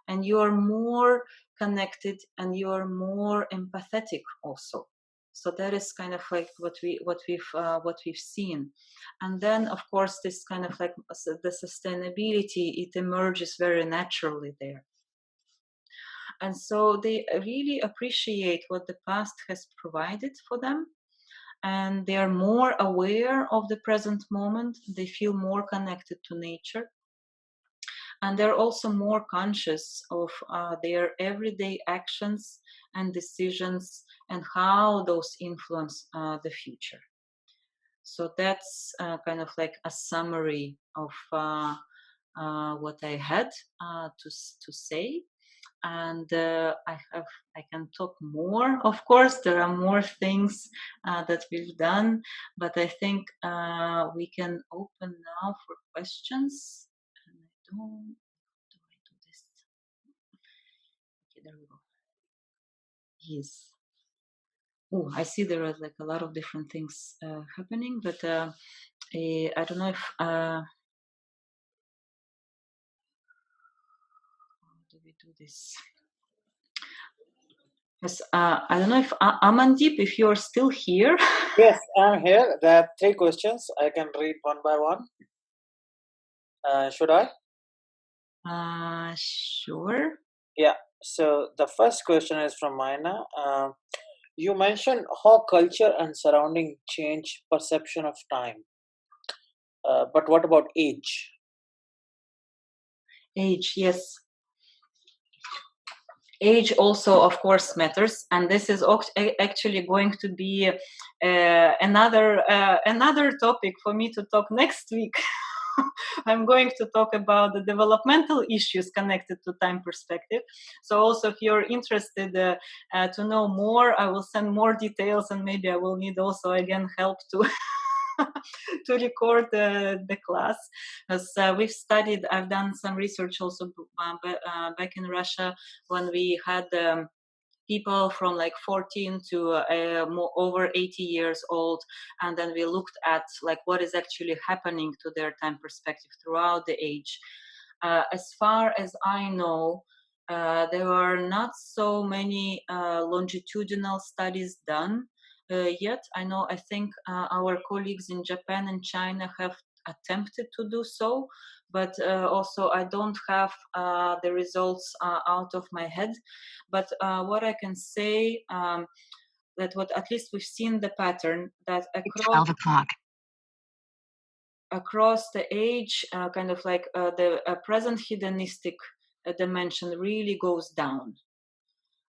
and you are more connected and you are more empathetic also. So that is kind of like what we've seen. And then of course this kind of like the sustainability, it emerges very naturally there. And so they really appreciate what the past has provided for them, and they are more aware of the present moment. They feel more connected to nature, and they're also more conscious of their everyday actions and decisions and how those influence the future. So that's kind of like a summary of what I had to say. And I can talk more. Of course, there are more things that we've done, but I think we can open now for questions. And do I do this? Okay, there we go. Yes. Oh, I see there are like a lot of different things happening, but I don't know if how do we do this? Yes, I don't know if Amandeep, if you're still here. Yes, I'm here. There are 3 questions. I can read one by one. Should I? Sure. Yeah. So the first question is from Maina. You mentioned how culture and surrounding change perception of time. But what about age? Age, yes. Age also, of course, matters, and this is actually going to be another topic for me to talk next week. I'm going to talk about the developmental issues connected to time perspective. So also, if you're interested to know more, I will send more details, and maybe I will need also again help to to record the class, because I've done some research also back in Russia, when we had people from like 14 to over 80 years old, and then we looked at like what is actually happening to their time perspective throughout the age. As far as I know, there are not so many longitudinal studies done yet. I think our colleagues in Japan and China have attempted to do so, but also I don't have the results out of my head. But what I can say, that what at least we've seen the pattern that 12 o'clock. across the age, kind of like the present hedonistic dimension really goes down.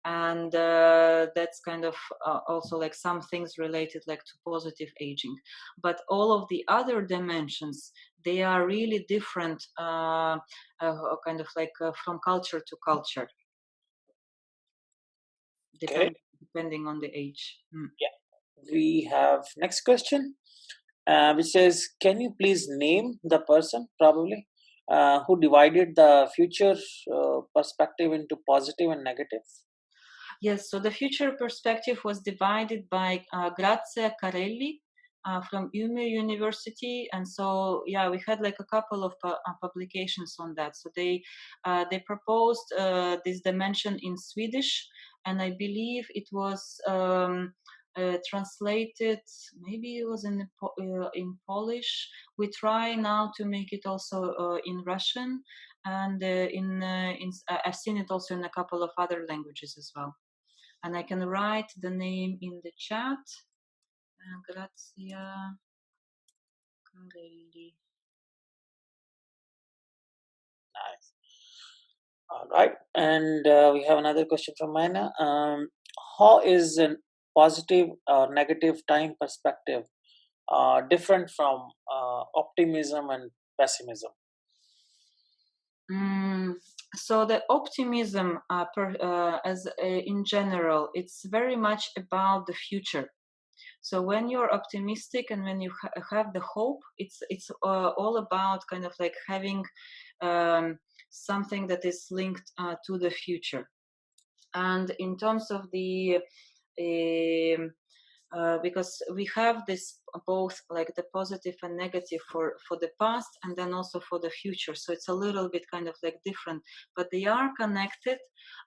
And that's kind of also like some things related like to positive aging. But all of the other dimensions, they are really different, kind of like from culture to culture, Okay. depending on the age. Yeah. We have next question, which says, "Can you please name the person, probably, who divided the future perspective into positive and negative?" Yes, so the future perspective was divided by Grazia Carelli from Umeå University, and so yeah, we had like a couple of publications on that. So they proposed this dimension in Swedish, and I believe it was translated. Maybe it was in Polish. We try now to make it also in Russian, and I've seen it also in a couple of other languages as well. And I can write the name in the chat. Grazia Carelli. Nice. All right. And we have another question from Mina. How is a positive or negative time perspective different from optimism and pessimism? So the optimism, in general, it's very much about the future. So when you're optimistic and when you have the hope, it's all about kind of like having something that is linked to the future. And in terms of the because we have this both like the positive and negative for the past and then also for the future, so it's a little bit kind of like different, but they are connected.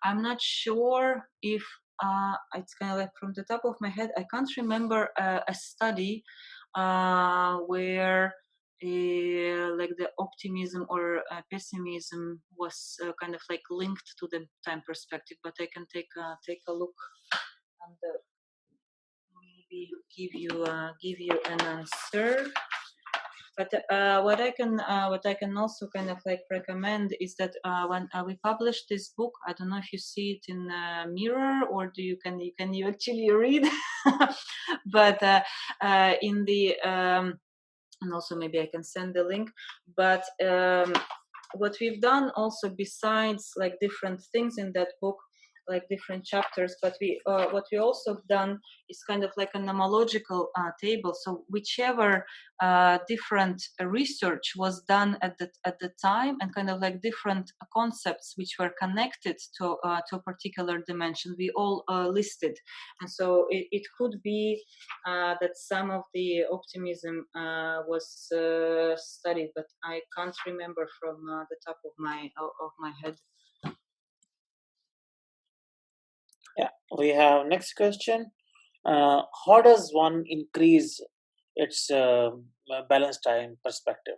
I'm not sure if it's kind of like from the top of my head, I can't remember a study where like the optimism or pessimism was kind of like linked to the time perspective, but I can take a look and maybe give you an answer. But what I can also kind of like recommend is that when we published this book, I don't know if you see it in Mirror or can you actually read, but in the and also maybe I can send the link. But what we've done also besides like different things in that book, like different chapters, but what we also have done is kind of like a nomological table. So whichever different research was done at the time, and kind of like different concepts which were connected to a particular dimension, we all listed. And so it could be that some of the optimism was studied, but I can't remember from the top of my head. Yeah, we have next question. How does one increase its balance time perspective?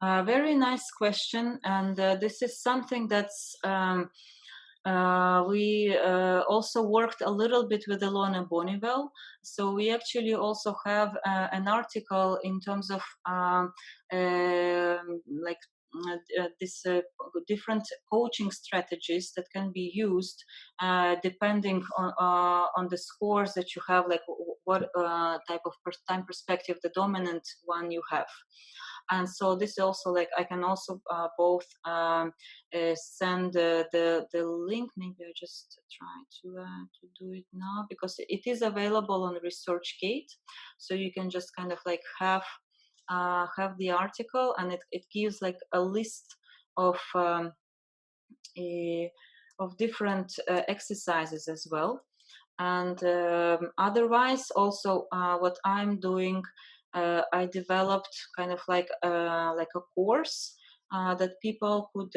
Very nice question, and this is something that's we also worked a little bit with Ilona Bonivel. So we actually also have an article in terms of like this different coaching strategies that can be used depending on the scores that you have, like what type of time perspective, the dominant one you have. And so this is also like I can also both send the link. Maybe I just try to do it now, because it is available on ResearchGate, so you can just kind of like have the article, and it gives like a list of different exercises as well. And otherwise, also what I'm doing, I developed kind of like a course that people could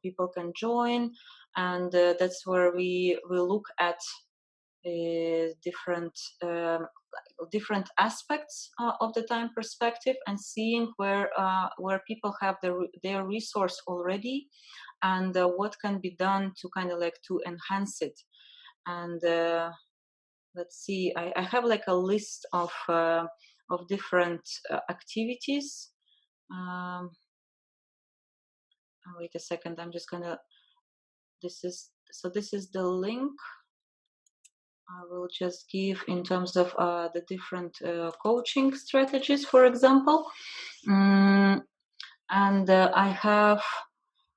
people can join, and that's where we will look at different different aspects of the time perspective, and seeing where people have their resource already, and what can be done to kind of like to enhance it. And let's see, I have like a list of different activities. Wait a second, I'm just gonna, this is the link I will just give in terms of the different coaching strategies, for example. And I have,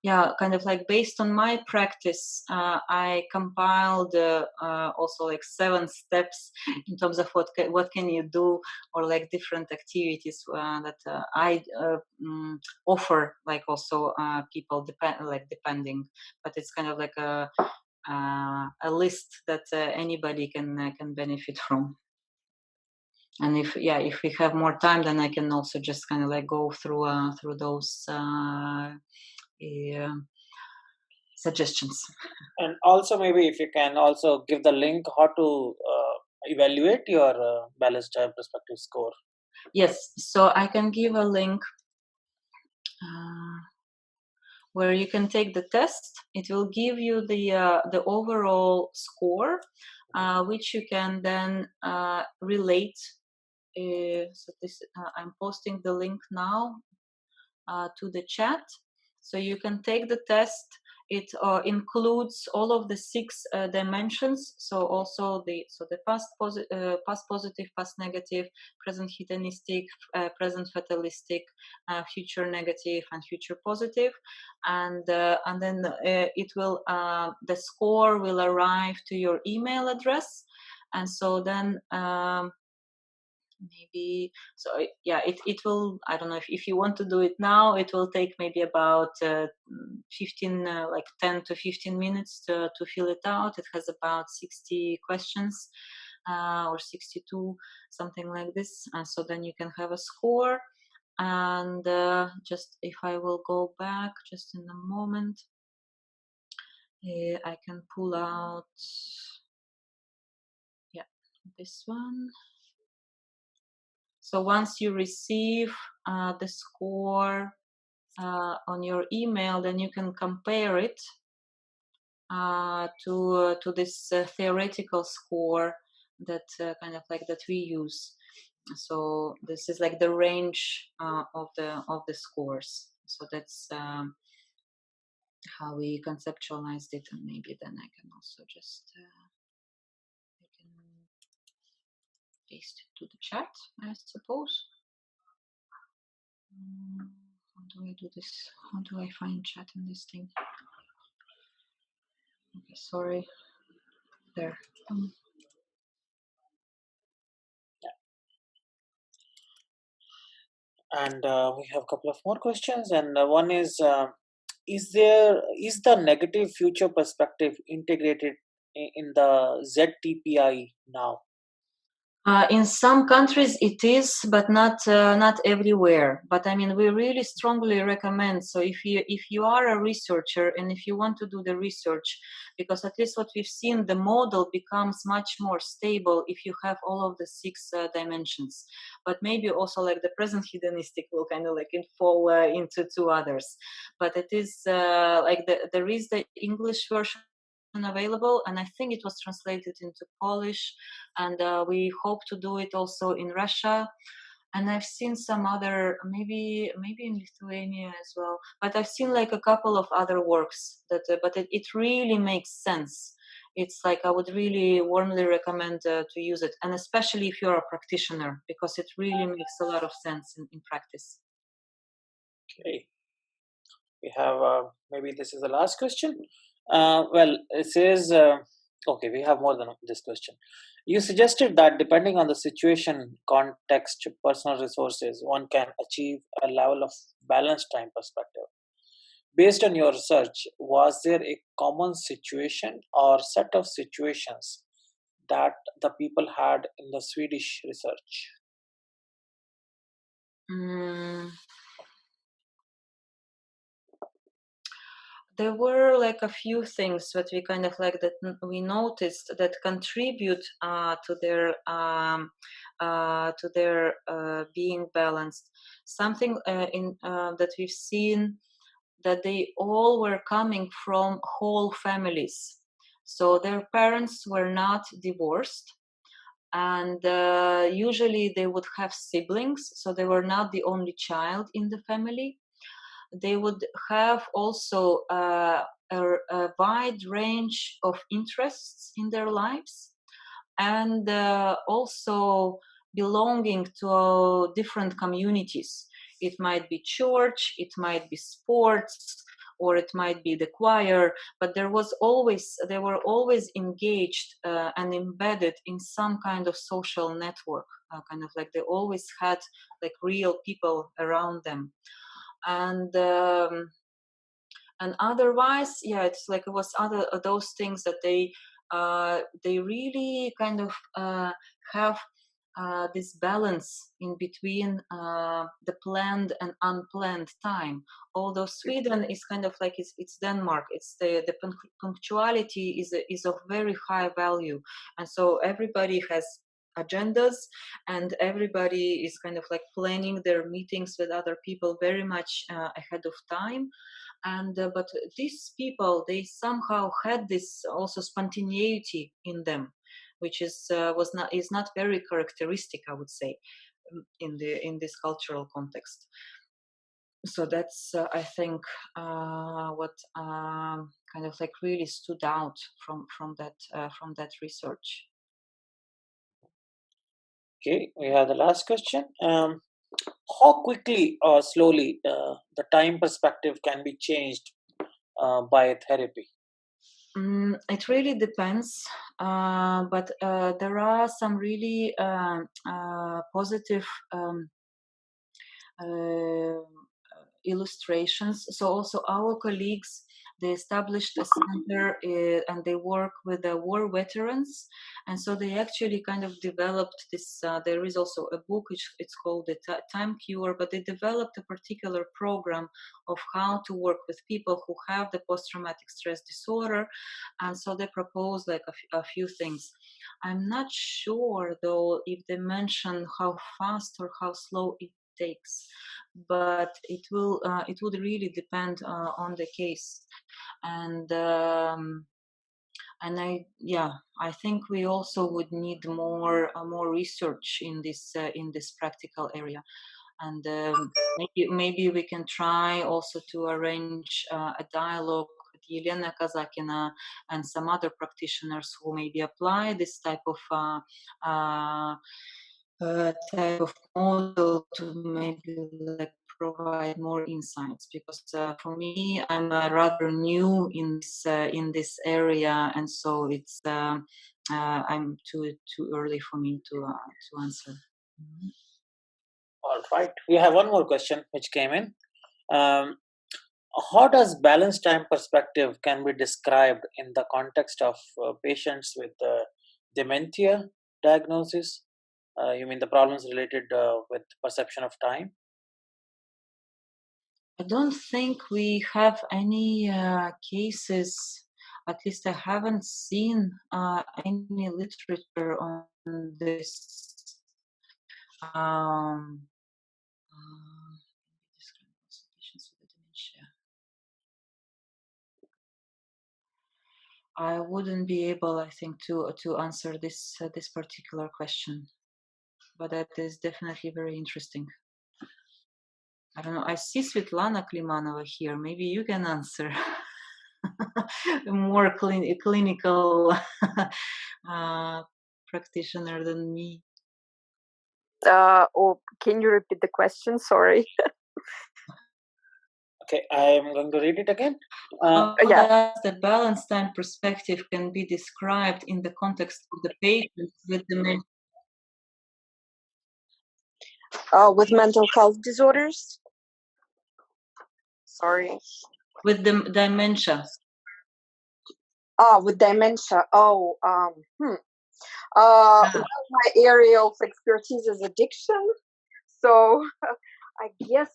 yeah, kind of like based on my practice, I compiled also like 7 steps in terms of what can you do, or like different activities that I offer, like also people depending, but it's kind of like a list that anybody can benefit from. And if we have more time, then I can also just kind of like go through those suggestions. And also, maybe if you can also give the link how to evaluate your balanced time perspective score. Yes, so I can give a link where you can take the test. It will give you the overall score, which you can then relate. So this I'm posting the link now to the chat, so you can take the test. It includes all of the 6 dimensions, so also the past positive, past negative, present hedonistic, present fatalistic, future negative, and future positive. And then it will the score will arrive to your email address. And so then maybe, so yeah, it will, I don't know, if you want to do it now, it will take maybe about 15 like 10 to 15 minutes to fill it out. It has about 60 questions or 62, something like this. And so then you can have a score. And just if I will go back just in a moment, I can pull out, yeah, this one. So once you receive the score on your email, then you can compare it to this theoretical score that kind of like that we use. So this is like the range of the scores. So that's how we conceptualized it, and maybe then I can also just I can paste it to the chat, I suppose. How do I do this? How do I find chat in this thing? Okay, sorry. There. And we have a couple of more questions. And one is the negative future perspective integrated in the ZTPI now? In some countries it is, but not everywhere. But I mean, we really strongly recommend. So if you are a researcher and if you want to do the research, because at least what we've seen, the model becomes much more stable if you have all of the 6 dimensions. But maybe also like the present hedonistic will kind of like fall into 2 others. But it is like there is the English version available, and I think it was translated into Polish, and we hope to do it also in Russia. And I've seen some other, maybe in Lithuania as well, but I've seen like a couple of other works that but it really makes sense. It's like I would really warmly recommend to use it, and especially if you're a practitioner, because it really makes a lot of sense in practice. Okay. We have maybe this is the last question. Well, it says okay, we have more than this question. You suggested that depending on the situation, context, personal resources, one can achieve a level of balanced time perspective. Based on your research, was there a common situation or set of situations that the people had in the Swedish research? Mm. there were like a few things that we kind of like that we noticed that contribute to their being balanced. Something in that we've seen, that they all were coming from whole families, so their parents were not divorced, and usually they would have siblings, so they were not the only child in the family. They would have also a wide range of interests in their lives, and also belonging to different communities. It might be church, it might be sports, or it might be the choir, but they were always engaged and embedded in some kind of social network, kind of like they always had like real people around them. And otherwise, yeah, it's like it was other those things that they really kind of have this balance in between the planned and unplanned time. Although Sweden is kind of like it's Denmark, it's the punctuality is of very high value, and so everybody has agendas, and everybody is kind of like planning their meetings with other people very much ahead of time. And but these people, they somehow had this also spontaneity in them, which is not very characteristic, I would say, in this cultural context. So that's I think what kind of like really stood out from that research. Okay, we have the last question. How quickly or slowly the time perspective can be changed by therapy? It really depends, but there are some really positive uh, illustrations. So also our colleagues, they established a center and they work with the war veterans, and so they actually kind of developed this. There is also a book which it's called the Time Cure, but they developed a particular program of how to work with people who have the post-traumatic stress disorder, and so they propose like a few things. I'm not sure though if they mention how fast or how slow it takes, but it would really depend on the case. And I think we also would need more research in this practical area. And maybe we can try also to arrange a dialogue with Yelena Kazakina and some other practitioners who maybe apply this type of model to maybe like provide more insights, because for me, I'm rather new in this area, and so I'm too early for me to answer. Mm-hmm. All right, we have one more question which came in. Um, how does balanced time perspective can be described in the context of patients with dementia diagnosis? You mean the problems related with perception of time? I don't think we have any cases. At least I haven't seen any literature on this. Um, patients with dementia. I wouldn't be able, I think, to answer this particular question, but that is definitely very interesting. I don't know. I see Svetlana Klimanova here. Maybe you can answer. More clinical practitioner than me. Can you repeat the question? Sorry. Okay, I am going to read it again. How Yeah. does the balanced time perspective can be described in the context of the patients with dementia? With mental health disorders? Sorry. With the dementia. With dementia. Well, my area of expertise is addiction. So I guess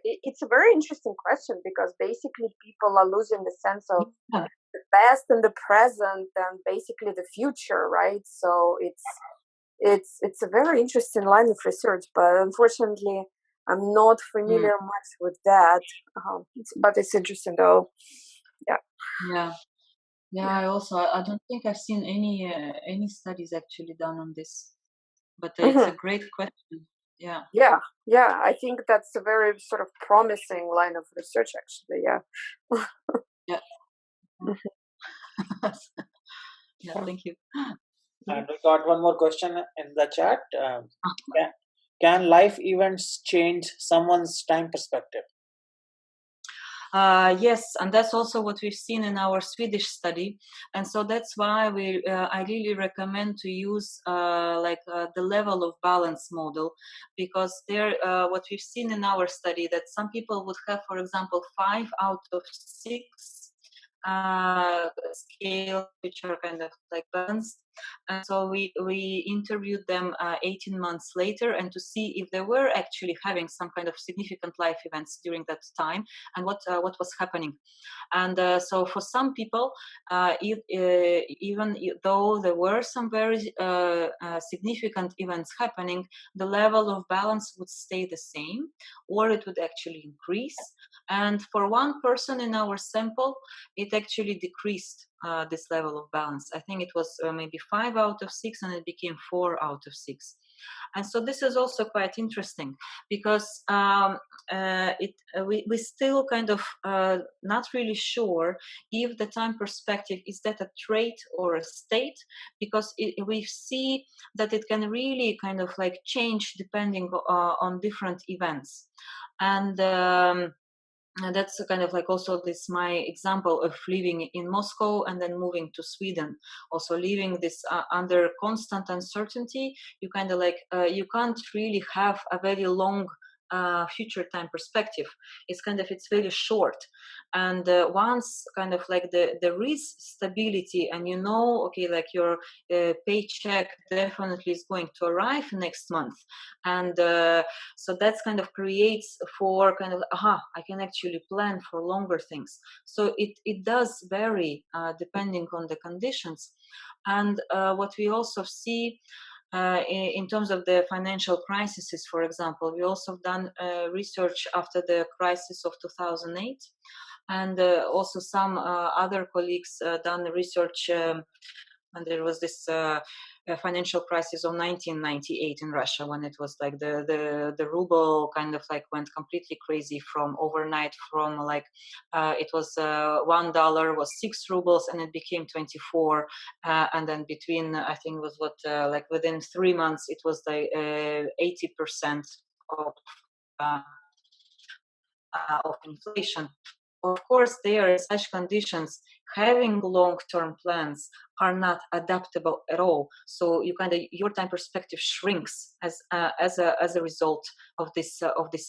it's a very interesting question because basically people are losing the sense of Yeah. the past and the present and basically the future, right? So it's a very interesting line of research, but unfortunately, I'm not Mm. familiar much with that. But it's interesting though. Yeah. Yeah. Yeah, I don't think I've seen any studies actually done on this, but it's a Mhm. great question. Yeah. Yeah. Yeah. I think that's a very sort of promising line of research, actually. Yeah. Yeah. Mhm. Yeah, thank you. And we got one more question in the chat. Can, can life events change someone's time perspective? Yes, and that's also what we've seen in our Swedish study, and so that's why I really recommend to use the level of balance model, because there what we've seen in our study that some people would have, for example, 5 out of 6 scale which are kind of like balanced, and so we interviewed them 18 months later and to see if they were actually having some kind of significant life events during that time and what was happening. And so for some people, even though there were some very significant events happening, the level of balance would stay the same or it would actually increase. And for one person in our sample, it actually decreased this level of balance. I think it was maybe 5 out of 6 and it became 4 out of 6. And so this is also quite interesting because we still kind of not really sure if the time perspective is that a trait or a state, because we see that it can really kind of like change depending on different events. And that's kind of like also this my example of living in Moscow and then moving to Sweden, also living this under constant uncertainty. You kind of like you can't really have a very long future time perspective. It's very short, and once kind of like there is stability and you know, okay, like your paycheck definitely is going to arrive next month, and so that's kind of creates for kind of I can actually plan for longer things. So it does vary depending on the conditions. And what we also see in terms of the financial crises, for example, we also done research after the crisis of 2008, and also some other colleagues done research and there was this financial crisis of 1998 in Russia, when it was like the ruble kind of like went completely crazy from overnight, from like it was $1 was 6 rubles and it became 24, and then between I think was what like within 3 months it was like 80% of uh, of inflation. Of course, there in such conditions, having long-term plans are not adaptable at all. So you kind of your time perspective shrinks as a result of these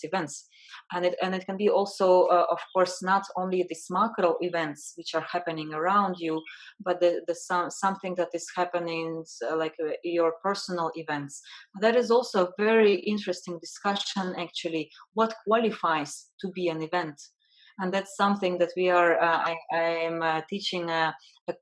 events, and it can be also of course not only these macro events which are happening around you, but something that is happening your personal events. That is also a very interesting discussion actually. What qualifies to be an event? And that's something that we are I am teaching a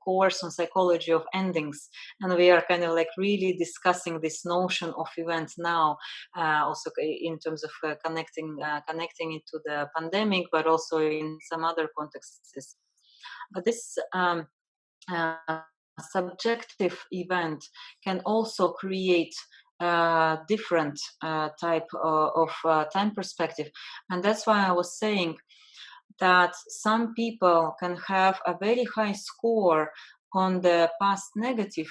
course on psychology of endings, and we are kind of like really discussing this notion of event now, also in terms of connecting it to the pandemic, but also in some other contexts. But this uh, subjective event can also create different type of time perspective. And that's why I was saying that some people can have a very high score on the past negative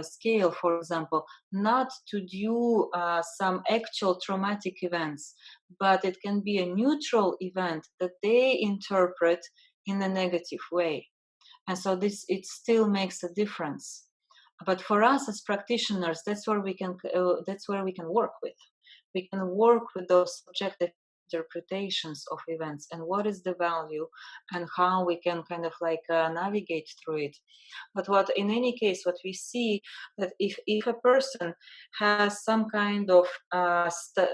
scale, for example, not to do some actual traumatic events, but it can be a neutral event that they interpret in a negative way. And so this it still makes a difference. But for us as practitioners, that's where we can work with. We can work with those subjective interpretations of events and what is the value and how we can kind of like navigate through it. But what in any case what we see, that if a person has some kind of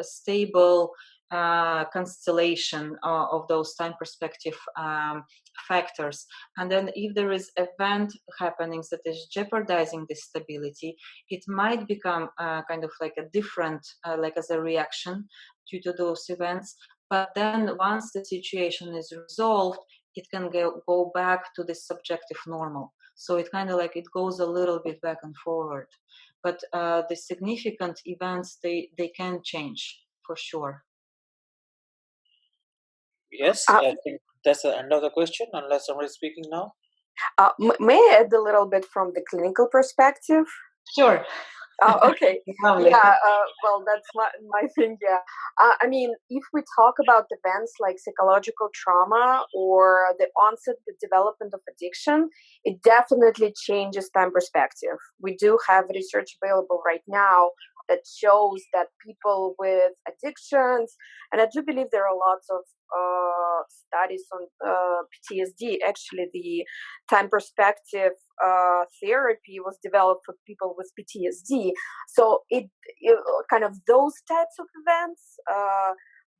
stable constellation of those time perspective factors. And then if there is event happenings that is jeopardizing this stability, it might become kind of like a different, like as a reaction due to those events. But then once the situation is resolved, it can go back to the subjective normal. So it kind of like it goes a little bit back and forward. But the significant events, they can change for sure. Yes, I think that's the end of the question, unless somebody's speaking now. May I add a little bit from the clinical perspective? Sure. Okay. Lovely. Yeah, well, that's my thing, yeah. I mean, if we talk about events like psychological trauma or the onset, the development of addiction, it definitely changes time perspective. We do have research available right now that shows that people with addictions, and I do believe there are lots of studies on PTSD. Actually, the time perspective therapy was developed for people with PTSD. So it kind of those types of events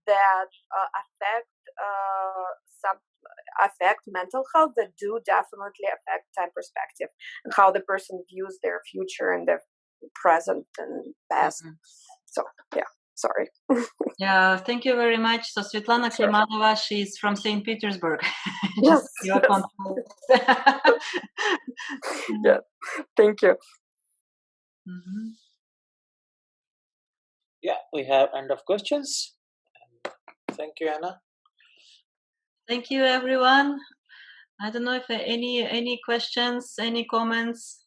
that affect mental health, that do definitely affect time perspective and how the person views their future and their present and past. So yeah, sorry. Yeah, thank you very much. So Svetlana Sure. Klimanova, she's from St. Petersburg. Yes, Your contact. Yeah, thank you. Mhm. Yeah, we have end of questions. Thank you, Anna. Thank you, everyone. I don't know if any questions, any comments.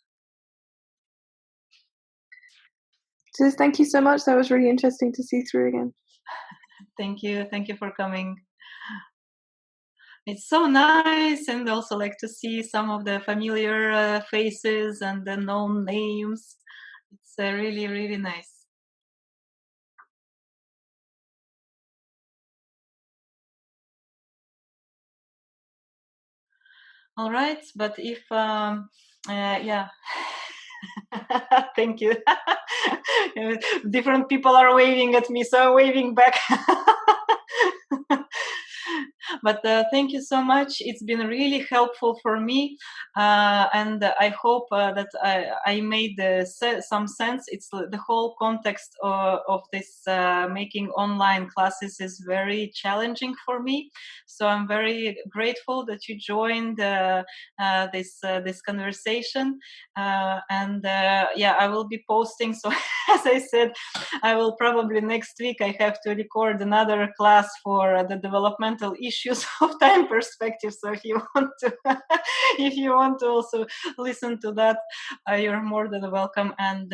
Just thank you so much. That was really interesting to see through again. Thank you for coming. It's so nice, and also like to see some of the familiar faces and the known names. It's really, really nice. All right, but if yeah. Thank you. Different people are waving at me, so I'm waving back. But thank you so much. It's been really helpful for me, and I hope that I made some sense. It's the whole context of this making online classes is very challenging for me. So I'm very grateful that you joined this conversation, and yeah, I will be posting. So as I said, I will probably next week I have to record another class for the developmental issues of time perspective. So if you want to, if you want to also listen to that, you're more than welcome. And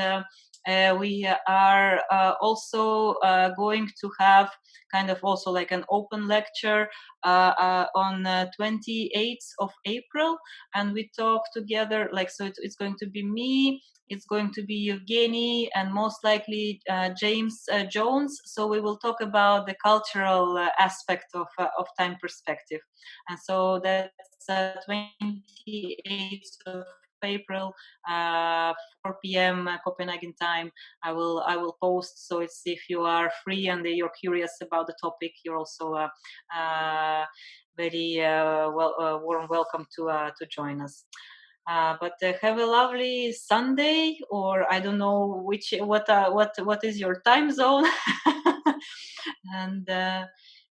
we are also going to have kind of also like an open lecture on 28th of April, and we talk together. Like, so it's going to be me, it's going to be Evgeny, and most likely James Jones. So we will talk about the cultural aspect of time perspective. And so that's 28th of April, 4 p.m. Copenhagen time. I will post. So it's, if you are free and you're curious about the topic, you're also very warm welcome to join us. But have a lovely Sunday, or I don't know what is your time zone. And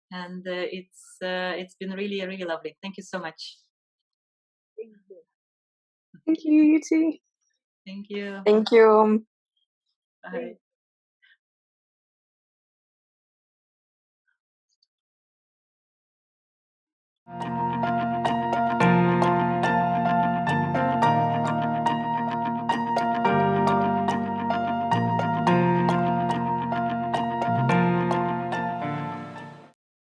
it's been really, really lovely. Thank you so much. Thank you, you too. Thank you. Thank you. Bye.